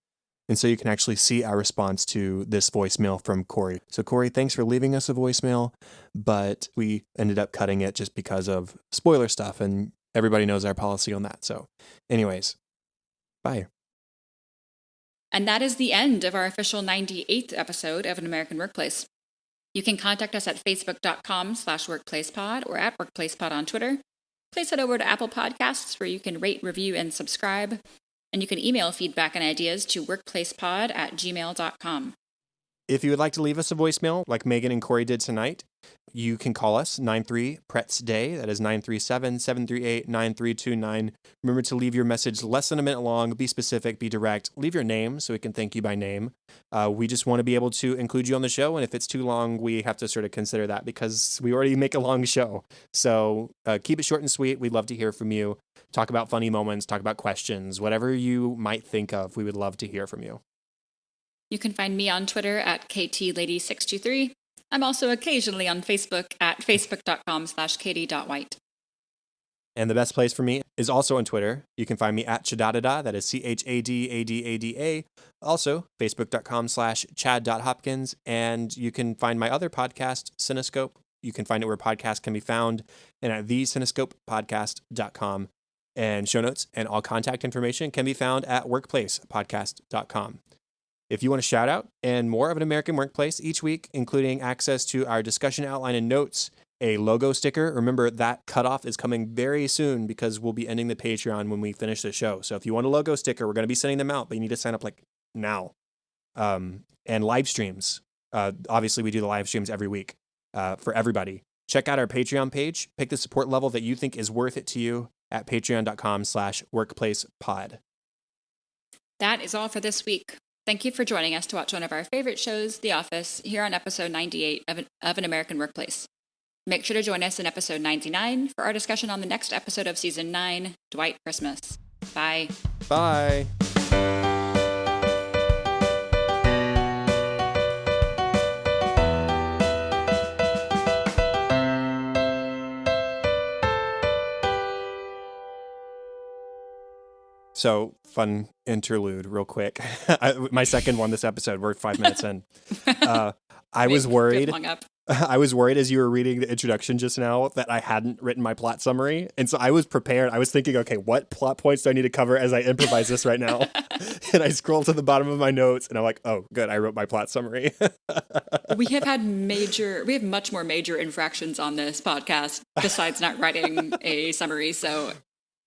And so you can actually see our response to this voicemail from Corey. So Corey, thanks for leaving us a voicemail, but we ended up cutting it just because of spoiler stuff, and everybody knows our policy on that. So anyways, bye. And that is the end of our official 98th episode of An American Workplace. You can contact us at facebook.com/workplacepod or at workplacepod on Twitter. Please head over to Apple Podcasts where you can rate, review, and subscribe. And you can email feedback and ideas to workplacepod@gmail.com. If you would like to leave us a voicemail like Megan and Corey did tonight, you can call us 93-PRETS-DAY. That is 937-738-9329. Remember to leave your message less than a minute long. Be specific, be direct. Leave your name so we can thank you by name. We just want to be able to include you on the show. And if it's too long, we have to sort of consider that because we already make a long show. So keep it short and sweet. We'd love to hear from you. Talk about funny moments, talk about questions, whatever you might think of. We would love to hear from you. You can find me on Twitter at KTLady623. I'm also occasionally on Facebook at facebook.com/katie.white. And the best place for me is also on Twitter. You can find me at Chadadada, that is CHADADADA. Also, facebook.com/chad.hopkins. And you can find my other podcast, Cinescope. You can find it where podcasts can be found and at theCinescopePodcast.com. And show notes and all contact information can be found at workplacepodcast.com. If you want a shout out and more of an American Workplace each week, including access to our discussion outline and notes, a logo sticker. Remember that cutoff is coming very soon because we'll be ending the Patreon when we finish the show. So if you want a logo sticker, we're going to be sending them out, but you need to sign up like now. And live streams. Obviously, we do the live streams every week for everybody. Check out our Patreon page. Pick the support level that you think is worth it to you at patreon.com/workplacepod. That is all for this week. Thank you for joining us to watch one of our favorite shows, The Office, here on episode 98 of An American Workplace. Make sure to join us in episode 99 for our discussion on the next episode of season 9, Dwight Christmas. Bye. Bye. So, fun interlude, real quick. My second one this episode. We're 5 minutes in. I was worried. I was worried as you were reading the introduction just now that I hadn't written my plot summary. And so I was prepared. I was thinking, okay, what plot points do I need to cover as I improvise this right now? And I scrolled to the bottom of my notes and I'm like, oh, good. I wrote my plot summary. We have much more major infractions on this podcast besides not writing a summary. So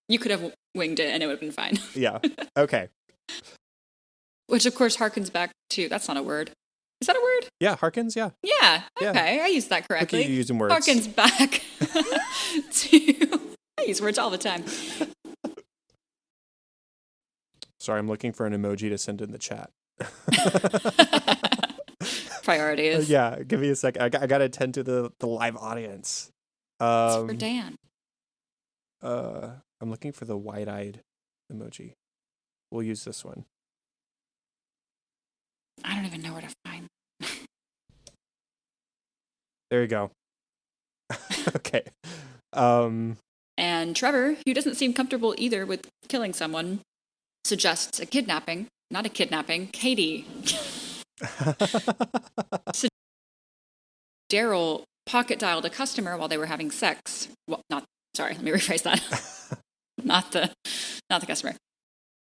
you could have winged it and it would have been fine. Yeah. Okay. Which of course harkens back to, that's not a word. Is that a word? Yeah, harkens, yeah. Yeah, okay, I used that correctly. Look at you using words. Harkens back to, I use words all the time. Sorry, I'm looking for an emoji to send in the chat. Priorities. Yeah, give me a sec. I got to attend to the live audience. It's for Dan. I'm looking for the wide-eyed emoji. We'll use this one. I don't even know where to find. There you go. Okay. And Trevor, who doesn't seem comfortable either with killing someone, suggests a kidnapping. Not a kidnapping. Katie. So Daryl pocket dialed a customer while they were having sex. Well, sorry, let me rephrase that. Not the customer.